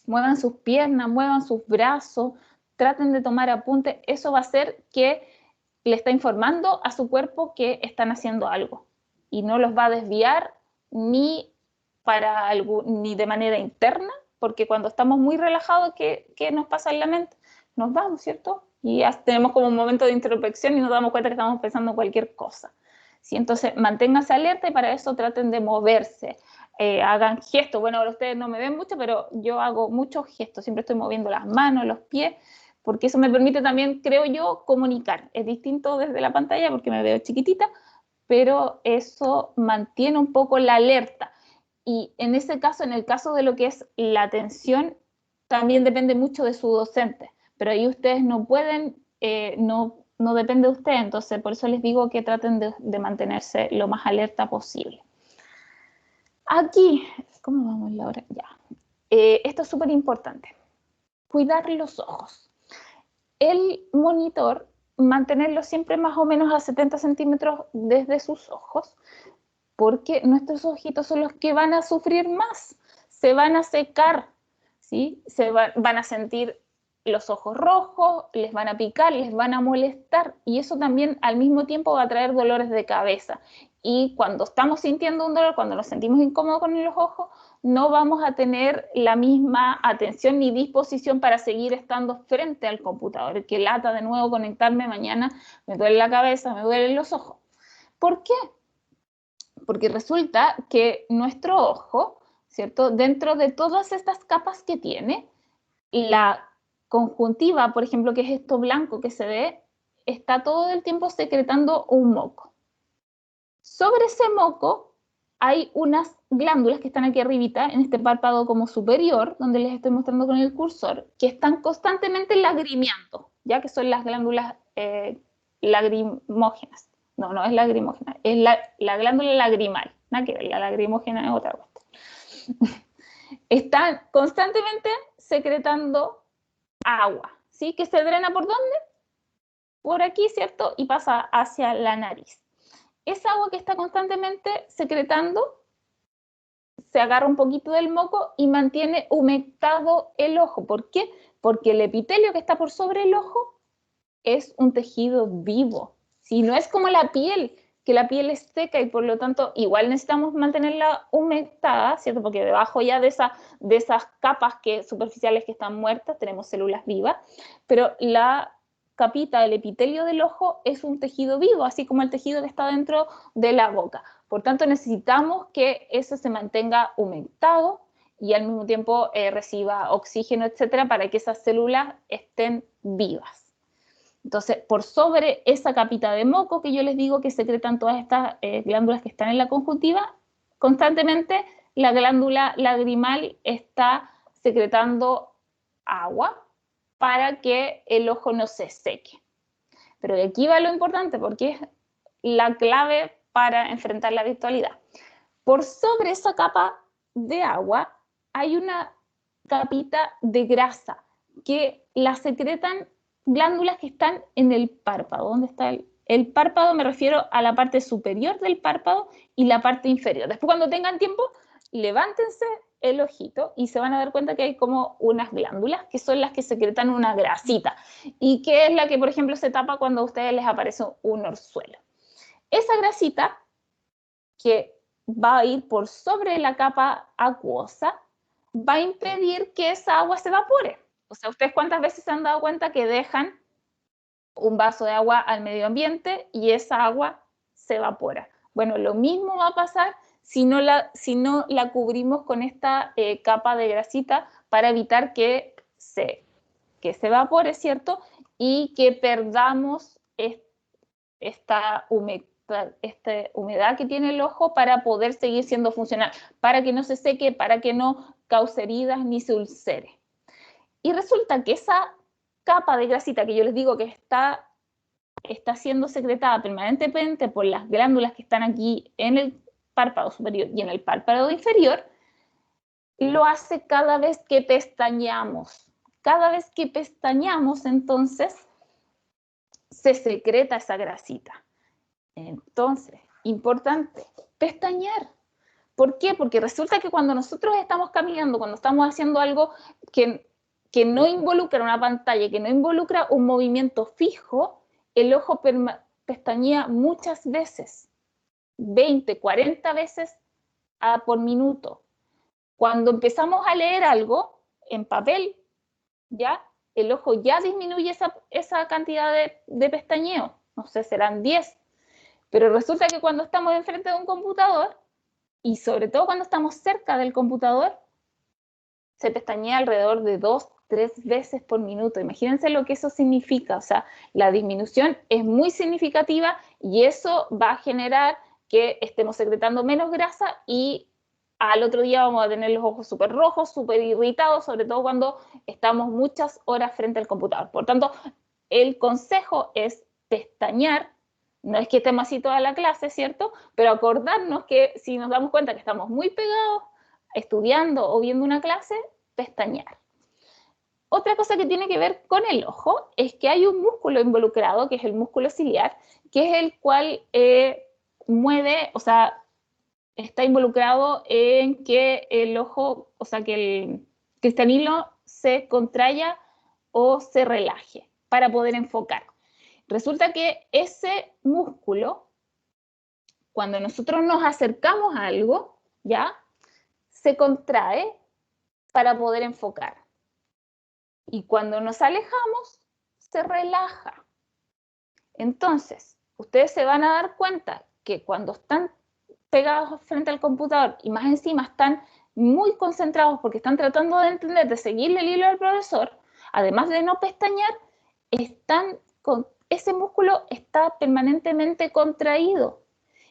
muevan sus piernas, muevan sus brazos, traten de tomar apuntes. Eso va a hacer que le está informando a su cuerpo que están haciendo algo y no los va a desviar ni ni de manera interna, porque cuando estamos muy relajados, ¿qué nos pasa en la mente? Nos vamos, ¿cierto? Y ya tenemos como un momento de introspección y nos damos cuenta que estamos pensando en cualquier cosa. ¿Sí? Entonces, manténganse alerta y para eso traten de moverse. Hagan gestos. Bueno, ahora ustedes no me ven mucho, pero yo hago muchos gestos. Siempre estoy moviendo las manos, los pies, porque eso me permite también, creo yo, comunicar. Es distinto desde la pantalla porque me veo chiquitita, pero eso mantiene un poco la alerta. Y en ese caso, en el caso de lo que es la atención, también depende mucho de su docente, pero ahí ustedes no pueden, no depende de ustedes, entonces por eso les digo que traten de mantenerse lo más alerta posible. Aquí, ¿cómo vamos la hora? Ya. Esto es súper importante. Cuidar los ojos. El monitor, mantenerlo siempre más o menos a 70 centímetros desde sus ojos, porque nuestros ojitos son los que van a sufrir más, se van a secar, ¿sí? Van a sentir los ojos rojos, les van a picar, les van a molestar, y eso también al mismo tiempo va a traer dolores de cabeza. Y cuando estamos sintiendo un dolor, cuando nos sentimos incómodos con los ojos, no vamos a tener la misma atención ni disposición para seguir estando frente al computador. Que lata de nuevo conectarme mañana, me duele la cabeza, me duelen los ojos. ¿Por qué? Porque resulta que nuestro ojo, ¿cierto? Dentro de todas estas capas que tiene, la conjuntiva, por ejemplo, que es esto blanco que se ve, está todo el tiempo secretando un moco. Sobre ese moco hay unas glándulas que están aquí arribita, en este párpado como superior, donde les estoy mostrando con el cursor, que están constantemente lagrimeando, ya que son las glándulas lagrimógenas. No, no es lagrimógena, es la glándula lagrimal. Nada que ver, la lagrimógena es otra cosa. Están constantemente secretando agua, ¿sí? Que se drena ¿por dónde? Por aquí, ¿cierto? Y pasa hacia la nariz. Esa agua que está constantemente secretando se agarra un poquito del moco y mantiene humectado el ojo. ¿Por qué? Porque el epitelio que está por sobre el ojo es un tejido vivo. ¿Sí? No es como la piel, que la piel es seca y por lo tanto igual necesitamos mantenerla humectada, ¿cierto? Porque debajo ya de esas capas superficiales que están muertas tenemos células vivas, pero la capita del epitelio del ojo es un tejido vivo, así como el tejido que está dentro de la boca. Por tanto, necesitamos que eso se mantenga humectado y al mismo tiempo reciba oxígeno, etcétera, para que esas células estén vivas. Entonces, por sobre esa capita de moco que yo les digo que secretan todas estas glándulas que están en la conjuntiva, constantemente la glándula lagrimal está secretando agua para que el ojo no se seque. Pero de aquí va lo importante, porque es la clave para enfrentar la virtualidad. Por sobre esa capa de agua hay una capita de grasa que la secretan glándulas que están en el párpado. ¿Dónde está el párpado? Me refiero a la parte superior del párpado y la parte inferior. Después, cuando tengan tiempo, levántense el ojito y se van a dar cuenta que hay como unas glándulas que son las que secretan una grasita y que es la que, por ejemplo, se tapa cuando a ustedes les aparece un orzuelo. Esa grasita que va a ir por sobre la capa acuosa va a impedir que esa agua se evapore. O sea, ¿ustedes cuántas veces se han dado cuenta que dejan un vaso de agua al medio ambiente y esa agua se evapora? Bueno, lo mismo va a pasar si no la cubrimos con esta capa de grasita para evitar que se evapore, ¿cierto? Y que perdamos esta humedad que tiene el ojo para poder seguir siendo funcional, para que no se seque, para que no cause heridas ni se ulcere. Y resulta que esa capa de grasita que yo les digo que está siendo secretada permanentemente por las glándulas que están aquí en el párpado superior y en el párpado inferior, lo hace cada vez que pestañeamos. Cada vez que pestañeamos, entonces, se secreta esa grasita. Entonces, importante, pestañear. ¿Por qué? Porque resulta que cuando nosotros estamos caminando, cuando estamos haciendo algo que no involucra una pantalla, que no involucra un movimiento fijo, el ojo pestañea muchas veces, 20, 40 veces por minuto. Cuando empezamos a leer algo en papel, ya el ojo ya disminuye esa cantidad de pestañeo, no sé, serán 10. Pero resulta que cuando estamos enfrente de un computador, y sobre todo cuando estamos cerca del computador, se pestañea alrededor de 2, 3 veces por minuto. Imagínense lo que eso significa. O sea, la disminución es muy significativa y eso va a generar que estemos secretando menos grasa y al otro día vamos a tener los ojos súper rojos, súper irritados, sobre todo cuando estamos muchas horas frente al computador. Por tanto, el consejo es pestañear. No es que estemos así toda la clase, ¿cierto? Pero acordarnos que si nos damos cuenta que estamos muy pegados estudiando o viendo una clase, pestañear. Otra cosa que tiene que ver con el ojo es que hay un músculo involucrado, que es el músculo ciliar, que es el cual mueve, o sea, está involucrado en que el ojo, o sea, que el cristalino se contraiga o se relaje para poder enfocar. Resulta que ese músculo, cuando nosotros nos acercamos a algo, ¿ya? Se contrae para poder enfocar. Y cuando nos alejamos, se relaja. Entonces, ustedes se van a dar cuenta que cuando están pegados frente al computador y más encima están muy concentrados porque están tratando de entender, de seguirle el hilo al profesor, además de no pestañear, ese músculo está permanentemente contraído.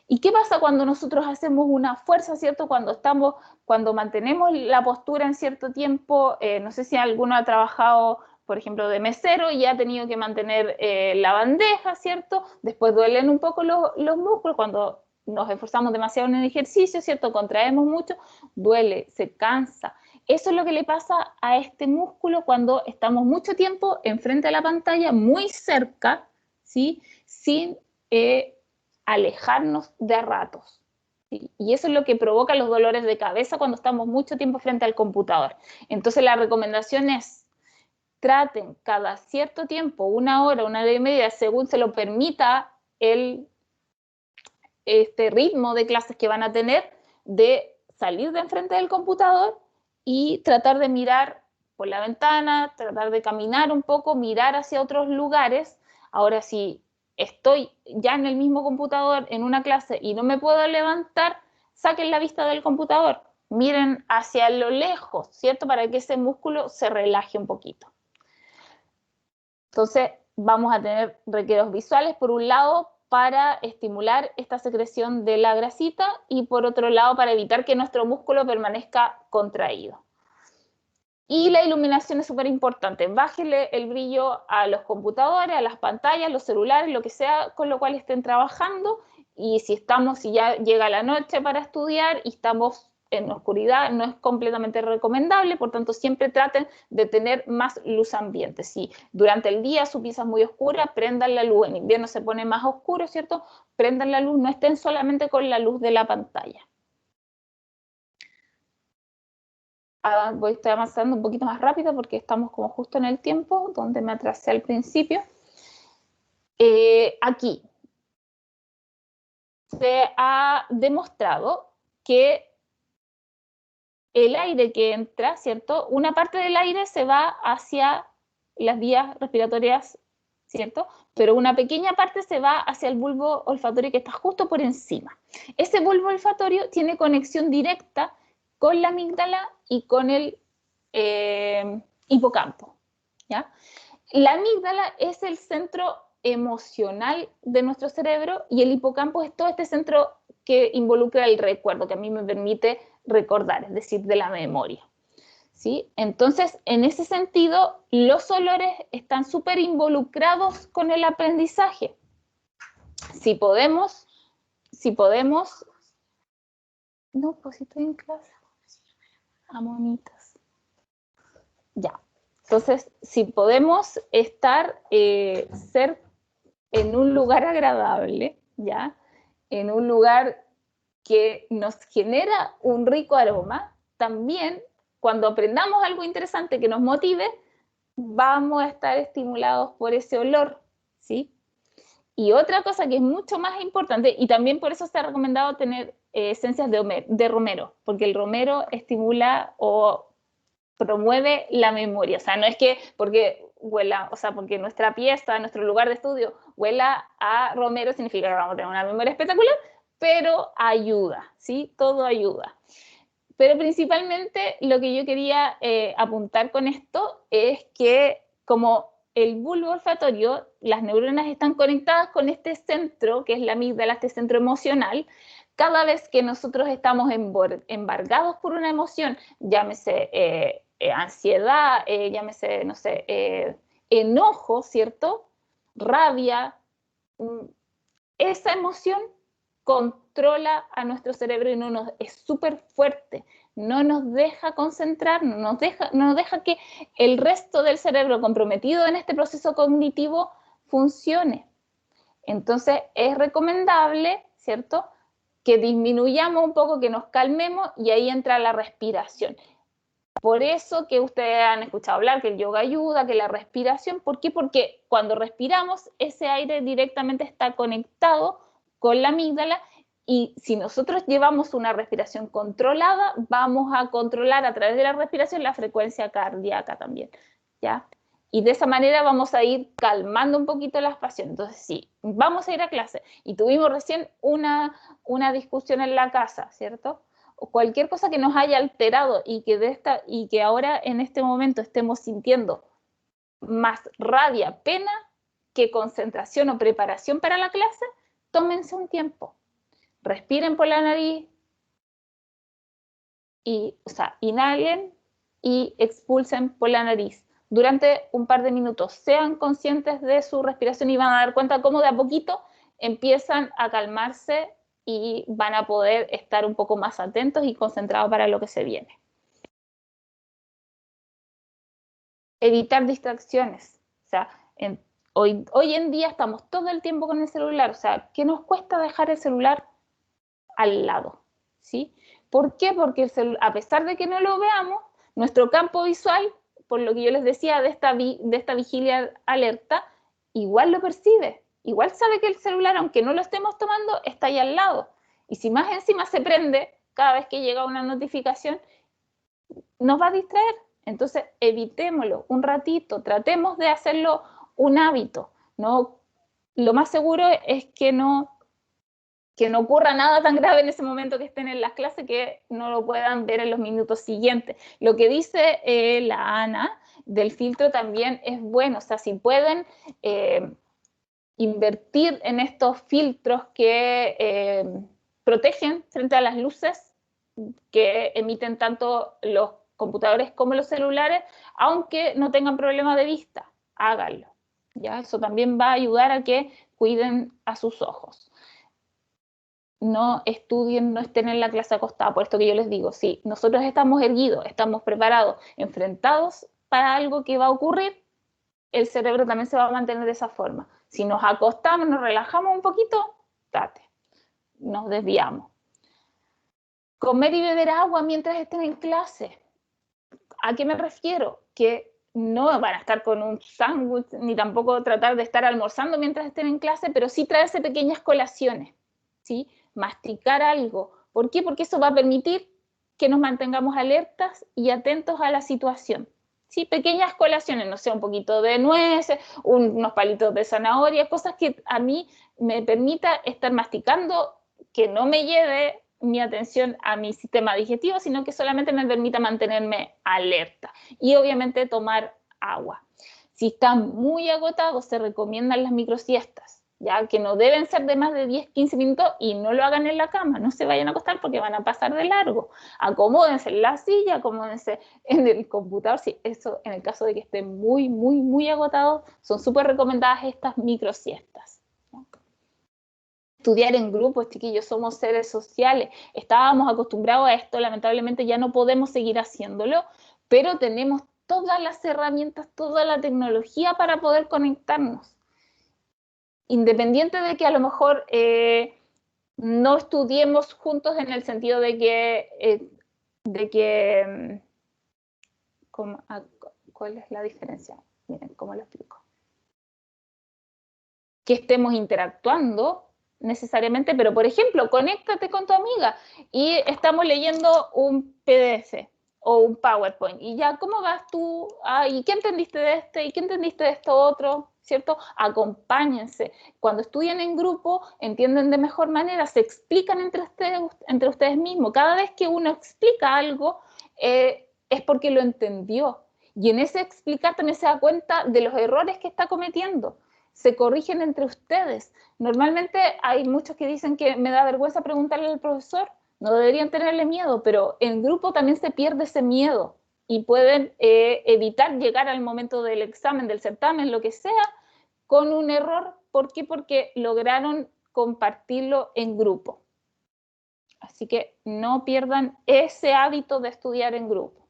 ¿Y qué pasa cuando nosotros hacemos una fuerza, ¿cierto? Cuando mantenemos la postura en cierto tiempo, no sé si alguno ha trabajado, por ejemplo, de mesero y ha tenido que mantener la bandeja, ¿cierto? Después duelen un poco los músculos cuando nos esforzamos demasiado en el ejercicio, ¿cierto? Contraemos mucho, duele, se cansa. Eso es lo que le pasa a este músculo cuando estamos mucho tiempo enfrente de la pantalla, muy cerca, ¿sí? Sin alejarnos de ratos. ¿Sí? Y eso es lo que provoca los dolores de cabeza cuando estamos mucho tiempo frente al computador. Entonces la recomendación es, traten cada cierto tiempo, 1 hora, 1 hora y media, según se lo permita este ritmo de clases que van a tener, de salir de enfrente del computador y tratar de mirar por la ventana, tratar de caminar un poco, mirar hacia otros lugares. Ahora, si estoy ya en el mismo computador en una clase y no me puedo levantar, saquen la vista del computador, miren hacia lo lejos, ¿cierto? Para que ese músculo se relaje un poquito. Entonces, vamos a tener requeros visuales, por un lado, para estimular esta secreción de la grasita y por otro lado, para evitar que nuestro músculo permanezca contraído. Y la iluminación es súper importante. Bájenle el brillo a los computadores, a las pantallas, los celulares, lo que sea con lo cual estén trabajando. Y si ya llega la noche para estudiar y estamos en oscuridad no es completamente recomendable, por tanto siempre traten de tener más luz ambiente. Si durante el día su pieza es muy oscura, prendan la luz, en invierno se pone más oscuro, ¿cierto? Prendan la luz, no estén solamente con la luz de la pantalla. Estoy avanzando un poquito más rápido porque estamos como justo en el tiempo donde me atrasé al principio. Aquí se ha demostrado que el aire que entra, ¿cierto? Una parte del aire se va hacia las vías respiratorias, ¿cierto? Pero una pequeña parte se va hacia el bulbo olfatorio que está justo por encima. Ese bulbo olfatorio tiene conexión directa con la amígdala y con el hipocampo, ¿ya? La amígdala es el centro emocional de nuestro cerebro y el hipocampo es todo este centro que involucra el recuerdo, que a mí me permite recordar, es decir, de la memoria. ¿Sí? Entonces, en ese sentido, los olores están súper involucrados con el aprendizaje. Si podemos, no, pues si estoy en clase, monitas. Ya. Entonces, si podemos estar, ser en un lugar agradable, ¿ya? En un lugar que nos genera un rico aroma, también cuando aprendamos algo interesante que nos motive, vamos a estar estimulados por ese olor, ¿sí? Y otra cosa que es mucho más importante, y también por eso se ha recomendado tener esencias de romero, porque el romero estimula o promueve la memoria. O sea, no es que porque huela, o sea, porque nuestra pieza, nuestro lugar de estudio huela a romero significa que vamos a tener una memoria espectacular, pero ayuda, ¿sí? Todo ayuda. Pero principalmente lo que yo quería apuntar con esto es que como el bulbo olfatorio, las neuronas están conectadas con este centro, que es la amígdala, este centro emocional. Cada vez que nosotros estamos embargados por una emoción, llámese ansiedad, llámese, no sé, enojo, ¿cierto? Rabia, esa emoción controla a nuestro cerebro y es súper fuerte, no nos deja concentrar, no nos deja que el resto del cerebro comprometido en este proceso cognitivo funcione. Entonces es recomendable, ¿cierto?, que disminuyamos un poco, que nos calmemos y ahí entra la respiración. Por eso que ustedes han escuchado hablar que el yoga ayuda, que la respiración, ¿por qué? Porque cuando respiramos, ese aire directamente está conectado con la amígdala y si nosotros llevamos una respiración controlada, vamos a controlar a través de la respiración la frecuencia cardíaca también, ¿ya? Y de esa manera vamos a ir calmando un poquito las pasiones. Entonces, sí, vamos a ir a clase y tuvimos recién una discusión en la casa, ¿cierto? O cualquier cosa que nos haya alterado y que ahora en este momento estemos sintiendo más rabia, pena que concentración o preparación para la clase, tómense un tiempo, respiren por la nariz y, o sea, inhalen y expulsen por la nariz durante un par de minutos. Sean conscientes de su respiración y van a dar cuenta cómo de a poquito empiezan a calmarse y van a poder estar un poco más atentos y concentrados para lo que se viene. Evitar distracciones. O sea, hoy en día estamos todo el tiempo con el celular. O sea, ¿qué nos cuesta dejar el celular al lado? ¿Sí? ¿Por qué? Porque a pesar de que no lo veamos, nuestro campo visual, por lo que yo les decía de esta vigilia alerta, igual lo percibe. Igual sabe que el celular, aunque no lo estemos tomando, está ahí al lado. Y si más encima se prende cada vez que llega una notificación, nos va a distraer. Entonces, evitémoslo un ratito, tratemos de hacerlo un hábito. ¿No? Lo más seguro es que no ocurra nada tan grave en ese momento que estén en las clases que no lo puedan ver en los minutos siguientes. Lo que dice la Ana del filtro también es bueno, o sea, si pueden invertir en estos filtros que protegen frente a las luces que emiten tanto los computadores como los celulares, aunque no tengan problemas de vista, háganlo. ¿Ya? Eso también va a ayudar a que cuiden a sus ojos. no estudien, no estén en la clase acostados. Por esto que yo les digo, sí, nosotros estamos erguidos, estamos preparados, enfrentados para algo que va a ocurrir, el cerebro también se va a mantener de esa forma. Si nos acostamos, nos relajamos un poquito, nos desviamos. Comer y beber agua mientras estén en clase. ¿A qué me refiero? Que no van a estar con un sándwich, ni tampoco tratar de estar almorzando mientras estén en clase, pero sí traerse pequeñas colaciones, ¿sí? Masticar algo. ¿Por qué? Porque eso va a permitir que nos mantengamos alertas y atentos a la situación. ¿Sí? Pequeñas colaciones, no sé, un poquito de nueces, unos palitos de zanahoria, cosas que a mí me permita estar masticando, que no me lleve mi atención a mi sistema digestivo, sino que solamente me permita mantenerme alerta. Y obviamente tomar agua. Si están muy agotados, se recomiendan las microsiestas, ya que no deben ser de más de 10-15 minutos y no lo hagan en la cama, no se vayan a acostar porque van a pasar de largo. Acomódense en la silla, acomódense en el computador, si eso en el caso de que estén muy agotados, son súper recomendadas estas microsiestas. Estudiar en grupos, chiquillos, somos seres sociales, estábamos acostumbrados a esto, lamentablemente ya no podemos seguir haciéndolo, pero tenemos todas las herramientas, toda la tecnología para poder conectarnos. Independiente de que a lo mejor no estudiemos juntos en el sentido de que ¿cuál es la diferencia? Miren, ¿cómo lo explico? Que estemos interactuando necesariamente, pero por ejemplo, conéctate con tu amiga y estamos leyendo un PDF o un PowerPoint y ya, ¿cómo vas tú? ¿Y qué entendiste de este? ¿Y qué entendiste de esto otro? ¿Cierto? Acompáñense. Cuando estudian en grupo, entienden de mejor manera, se explican entre ustedes mismos. Cada vez que uno explica algo, es porque lo entendió. Y en ese explicar también se da cuenta de los errores que está cometiendo. Se corrigen entre ustedes. Normalmente hay muchos que dicen que me da vergüenza preguntarle al profesor, no deberían tenerle miedo, pero en grupo también se pierde ese miedo y pueden evitar llegar al momento del examen, del certamen, lo que sea, con un error. ¿Por qué? Porque lograron compartirlo en grupo. Así que no pierdan ese hábito de estudiar en grupo.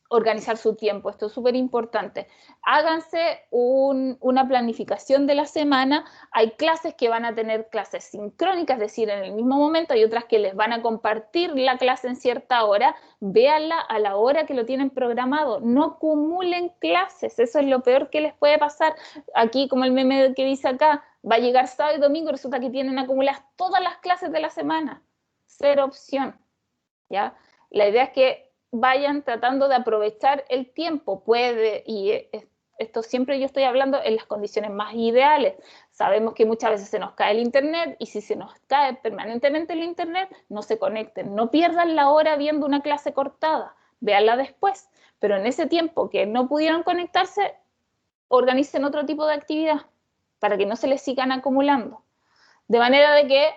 Organizar su tiempo, esto es súper importante. Háganse una planificación de la semana. Hay clases que van a tener clases sincrónicas, es decir, en el mismo momento. Hay otras que les van a compartir la clase en cierta hora. Véanla a la hora que lo tienen programado. No acumulen clases, eso es lo peor que les puede pasar. Aquí, como el meme que dice acá, va a llegar sábado y domingo, resulta que tienen acumuladas todas las clases de la semana. Cero opción, ¿ya? La idea es que vayan tratando de aprovechar el tiempo, y esto siempre yo estoy hablando en las condiciones más ideales. Sabemos que muchas veces se nos cae el internet y si se nos cae permanentemente el internet, no se conecten, no pierdan la hora viendo una clase cortada, véanla después, pero en ese tiempo que no pudieron conectarse, organicen otro tipo de actividad para que no se les sigan acumulando. De manera de que,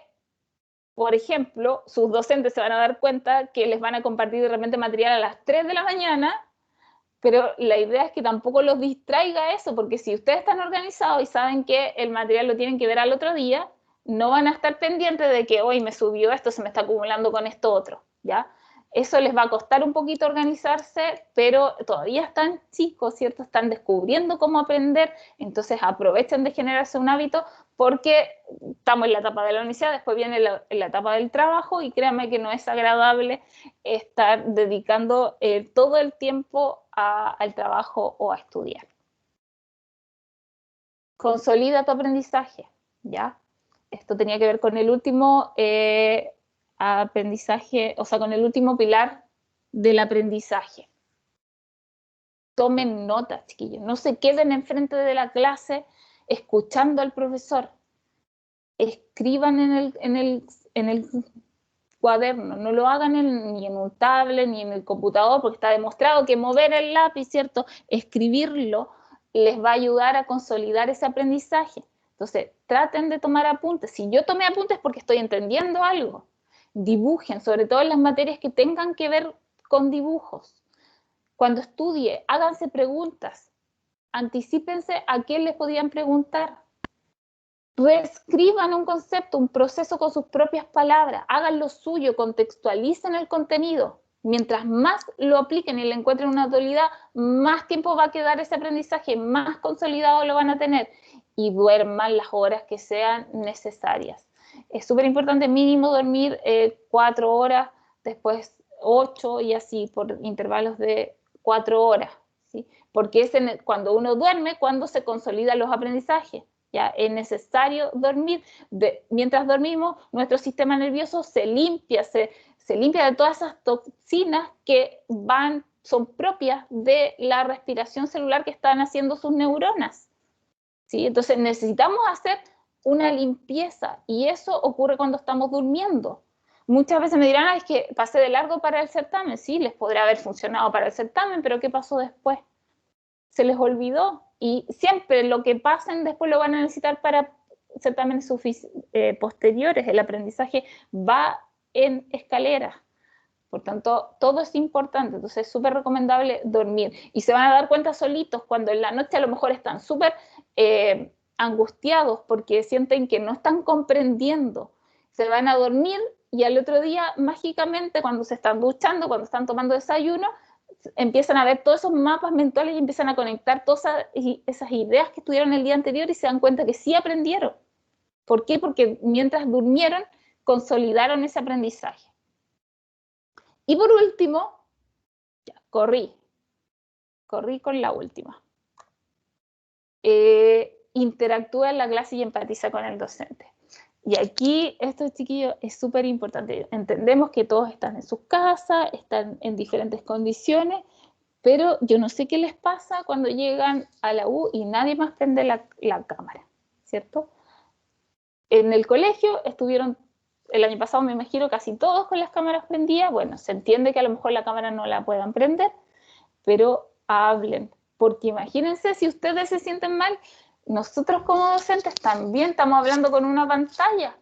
por ejemplo, sus docentes se van a dar cuenta que les van a compartir de repente material a las 3 de la mañana, pero la idea es que tampoco los distraiga eso, porque si ustedes están organizados y saben que el material lo tienen que ver al otro día, no van a estar pendientes de que hoy me subió esto, se me está acumulando con esto otro, ¿ya? Eso les va a costar un poquito organizarse, pero todavía están chicos, ¿cierto? Están descubriendo cómo aprender, entonces aprovechen de generarse un hábito porque estamos en la etapa de la universidad, después viene la etapa del trabajo y créanme que no es agradable estar dedicando todo el tiempo al trabajo o a estudiar. Consolida tu aprendizaje, ¿ya? Esto tenía que ver con el último aprendizaje, o sea, con el último pilar del aprendizaje. Tomen notas, chiquillos. No se queden enfrente de la clase escuchando al profesor. Escriban en el cuaderno, no lo hagan ni en un tablet ni en el computador, porque está demostrado que mover el lápiz, ¿cierto? Escribirlo les va a ayudar a consolidar ese aprendizaje. Entonces, traten de tomar apuntes. Si yo tomé apuntes es porque estoy entendiendo algo. Dibujen, sobre todo en las materias que tengan que ver con dibujos. Cuando estudie, háganse preguntas. Anticípense a qué les podían preguntar. Reescriban un concepto, un proceso con sus propias palabras, hagan lo suyo, contextualicen el contenido. Mientras más lo apliquen y le encuentren una utilidad, más tiempo va a quedar ese aprendizaje, más consolidado lo van a tener, y duerman las horas que sean necesarias. Es súper importante mínimo dormir 4 horas, después 8 y así por intervalos de 4 horas, ¿sí? Porque es cuando uno duerme, cuando se consolidan los aprendizajes. Ya es necesario dormir. Mientras dormimos, nuestro sistema nervioso se limpia de todas esas toxinas que son propias de la respiración celular que están haciendo sus neuronas, ¿sí? Entonces necesitamos hacer una limpieza y eso ocurre cuando estamos durmiendo. Muchas veces me dirán, es que pasé de largo para el certamen. Sí, les podría haber funcionado para el certamen, pero ¿qué pasó después? Se les olvidó, y siempre lo que pasen después lo van a necesitar para certámenes posteriores. El aprendizaje va en escalera, por tanto todo es importante. Entonces es súper recomendable dormir, y se van a dar cuenta solitos cuando en la noche a lo mejor están súper angustiados porque sienten que no están comprendiendo. Se van a dormir y al otro día mágicamente, cuando se están duchando, cuando están tomando desayuno, empiezan a ver todos esos mapas mentales y empiezan a conectar todas esas ideas que tuvieron el día anterior y se dan cuenta que sí aprendieron. ¿Por qué? Porque mientras durmieron, consolidaron ese aprendizaje. Y por último, ya, corrí con la última. Interactúa en la clase y empatiza con el docente. Y aquí, esto, chiquillos, es súper importante. Entendemos que todos están en sus casas, están en diferentes condiciones, pero yo no sé qué les pasa cuando llegan a la U y nadie más prende la cámara, ¿cierto? En el colegio estuvieron, el año pasado me imagino, casi todos con las cámaras prendidas. Bueno, se entiende que a lo mejor la cámara no la puedan prender, pero hablen, porque imagínense si ustedes se sienten mal, nosotros como docentes también estamos hablando con una pantalla,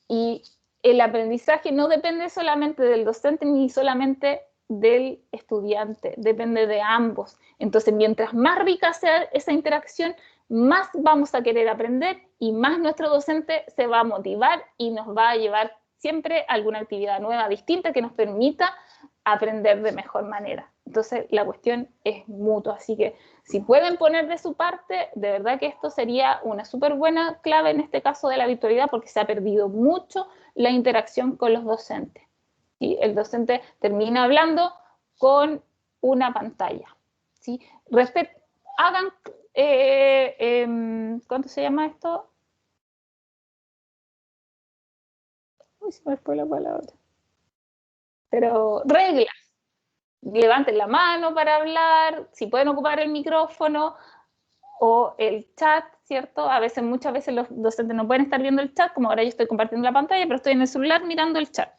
y el aprendizaje no depende solamente del docente ni solamente del estudiante, depende de ambos. Entonces, mientras más rica sea esa interacción, más vamos a querer aprender y más nuestro docente se va a motivar y nos va a llevar siempre a alguna actividad nueva, distinta, que nos permita aprender de mejor manera. Entonces, la cuestión es mutua, así que si pueden poner de su parte, de verdad que esto sería una súper buena clave en este caso de la virtualidad, porque se ha perdido mucho la interacción con los docentes. ¿Sí? El docente termina hablando con una pantalla. ¿Sí? Hagan, ¿cuánto se llama esto? Uy, se me fue la palabra. Pero reglas. Levanten la mano para hablar, si pueden ocupar el micrófono o el chat, ¿cierto? Muchas veces los docentes no pueden estar viendo el chat, como ahora yo estoy compartiendo la pantalla, pero estoy en el celular mirando el chat,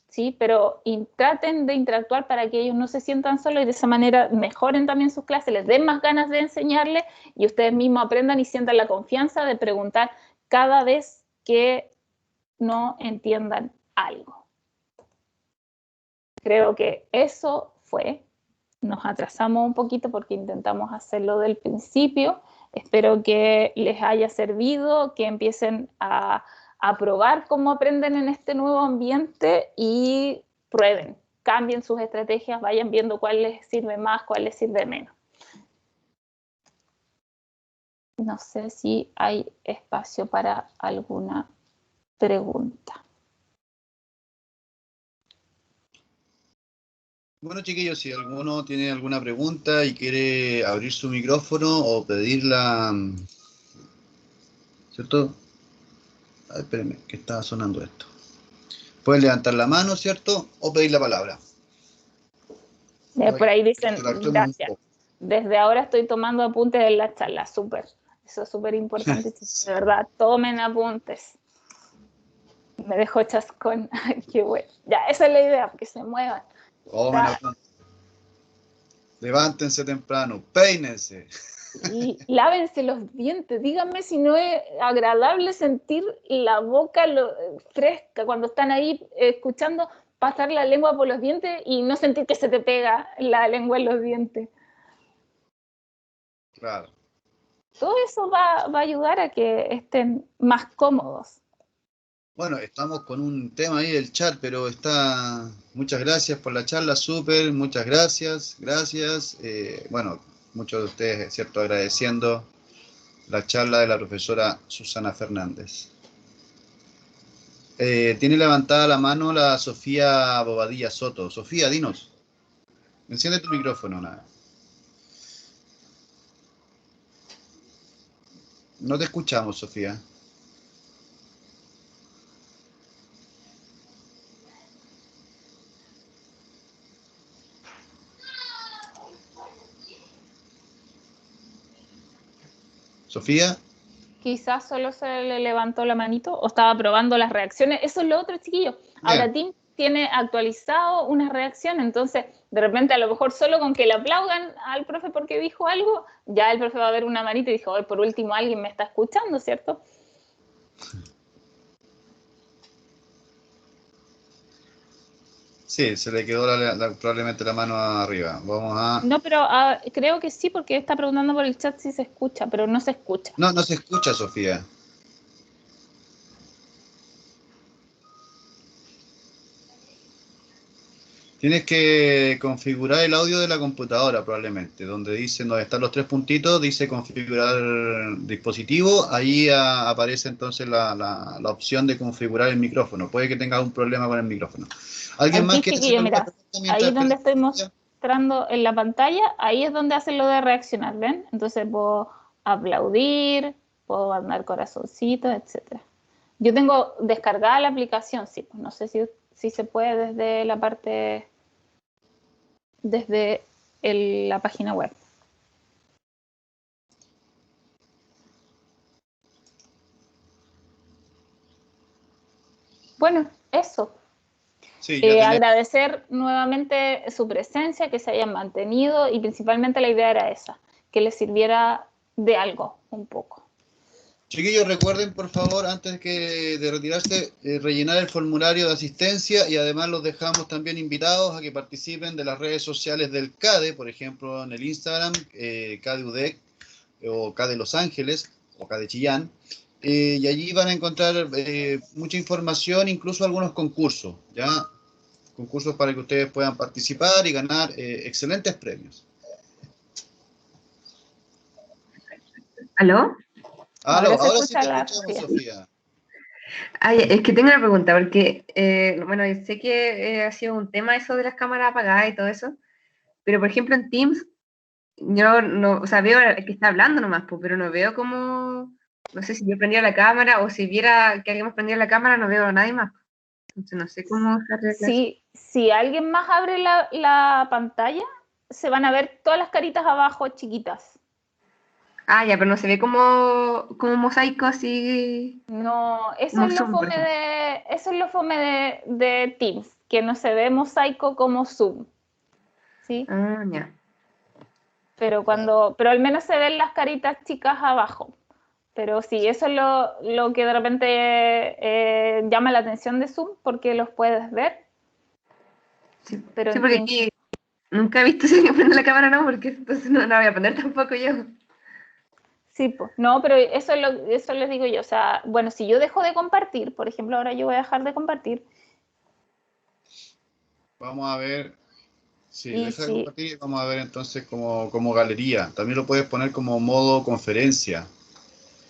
¿sí? Pero traten de interactuar para que ellos no se sientan solos y de esa manera mejoren también sus clases, les den más ganas de enseñarles y ustedes mismos aprendan y sientan la confianza de preguntar cada vez que no entiendan algo. Creo que eso fue. Nos atrasamos un poquito porque intentamos hacerlo del principio. Espero que les haya servido, que empiecen a probar cómo aprenden en este nuevo ambiente y prueben, cambien sus estrategias, vayan viendo cuál les sirve más, cuál les sirve menos. No sé si hay espacio para alguna pregunta. Bueno, chiquillos, si alguno tiene alguna pregunta y quiere abrir su micrófono o pedirla, ¿cierto? Ay, espérenme, que está sonando esto. Pueden levantar la mano, ¿cierto? O pedir la palabra. Por ahí dicen, gracias. Desde ahora estoy tomando apuntes en la charla, súper. Eso es súper importante, de verdad, tomen apuntes. Me dejó chascón, qué bueno. Ya, esa es la idea, que se muevan. Levántense temprano, peínense. Y lávense los dientes. Díganme si no es agradable sentir la boca fresca cuando están ahí escuchando pasar la lengua por los dientes y no sentir que se te pega la lengua en los dientes. Claro. Todo eso va a ayudar a que estén más cómodos. Bueno, estamos con un tema ahí del chat, pero está... Muchas gracias por la charla, súper, muchas gracias, gracias. Bueno, muchos de ustedes, es cierto, agradeciendo la charla de la profesora Susana Fernández. Tiene levantada la mano la Sofía Bobadilla Soto. Sofía, dinos. Enciende tu micrófono, nada. No te escuchamos, Sofía. Sofía. Quizás solo se le levantó la manito o estaba probando las reacciones. Eso es lo otro, chiquillo. Ahora Teams tiene actualizado una reacción, entonces de repente a lo mejor solo con que le aplaudan al profe porque dijo algo, ya el profe va a ver una manita y dijo, hoy por último alguien me está escuchando, ¿cierto? Sí, se le quedó probablemente la mano arriba. Vamos a... No, pero creo que sí, porque está preguntando por el chat si se escucha, pero no se escucha. No, no se escucha, Sofía. Tienes que configurar el audio de la computadora probablemente, donde están los tres puntitos, dice configurar dispositivo, ahí aparece entonces la opción de configurar el micrófono. Puede que tengas un problema con el micrófono. ¿Alguien más Aquí, quiere hacer chiquillo, alguna mira, pregunta ahí mientras donde esperamos? estoy mostrando en la pantalla, ahí es donde hace lo de reaccionar, ¿ven? Entonces puedo aplaudir, puedo mandar corazoncitos, etcétera. Yo tengo descargada la aplicación, sí, pues no sé si se puede desde la parte, desde la página web. Bueno, eso. Sí, ya tenés. Agradecer nuevamente su presencia, que se hayan mantenido y principalmente la idea era esa, que les sirviera de algo un poco. Chiquillos, recuerden por favor, antes de retirarse, rellenar el formulario de asistencia y además los dejamos también invitados a que participen de las redes sociales del CADE, por ejemplo en el Instagram, CADE UDEC o CADE Los Ángeles o CADE Chillán, y allí van a encontrar mucha información, incluso algunos concursos, ¿ya? Concursos para que ustedes puedan participar y ganar excelentes premios. ¿Aló? Ahora sí te escuchamos, Sofía. Ay, es que tengo una pregunta, porque, bueno, yo sé que ha sido un tema eso de las cámaras apagadas y todo eso, pero por ejemplo en Teams, yo no, o sea, veo al que está hablando nomás, pero no veo cómo, no sé si yo prendía la cámara o si viera que alguien más prendía la cámara, no veo a nadie más. Entonces no sé cómo se arregla eso. Si alguien más abre la pantalla, se van a ver todas las caritas abajo chiquitas. Ah, ya, pero no se ve como mosaico así. No, eso es lo fome de Teams, que no se ve mosaico como Zoom. ¿Sí? Ah, ya. Pero al menos se ven las caritas chicas abajo. Pero sí, eso es lo que de repente llama la atención de Zoom, porque los puedes ver. Sí, Pero sí, porque aquí nunca he visto si alguien prende la cámara, no, porque entonces no la voy a prender tampoco yo. sí, pues. No, pero eso les digo yo. O sea, bueno, si yo dejo de compartir, por ejemplo, ahora yo voy a dejar de compartir. Vamos a ver. Sí, Y deja de compartir y vamos a ver entonces como galería. También lo puedes poner como modo conferencia.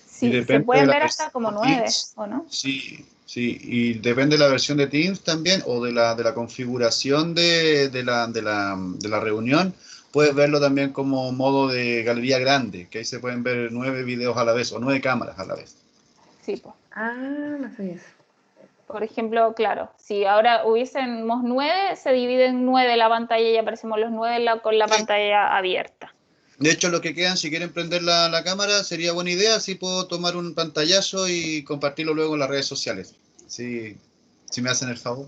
Y sí, se depende de pueden la ver hasta versión como de 9, Teams. ¿o no? Sí, sí. Y depende de la versión de Teams también o de la configuración de la reunión. Puedes verlo también como modo de galería grande, que ahí se pueden ver 9 videos a la vez o 9 cámaras a la vez. Sí, pues. Ah, no sabía eso. Por ejemplo, claro, si ahora hubiésemos 9, se divide en 9 la pantalla y aparecemos los 9 con la pantalla abierta. De hecho, los que quedan, si quieren prender la cámara, sería buena idea. Así puedo tomar un pantallazo y compartirlo luego en las redes sociales. Si me hacen el favor.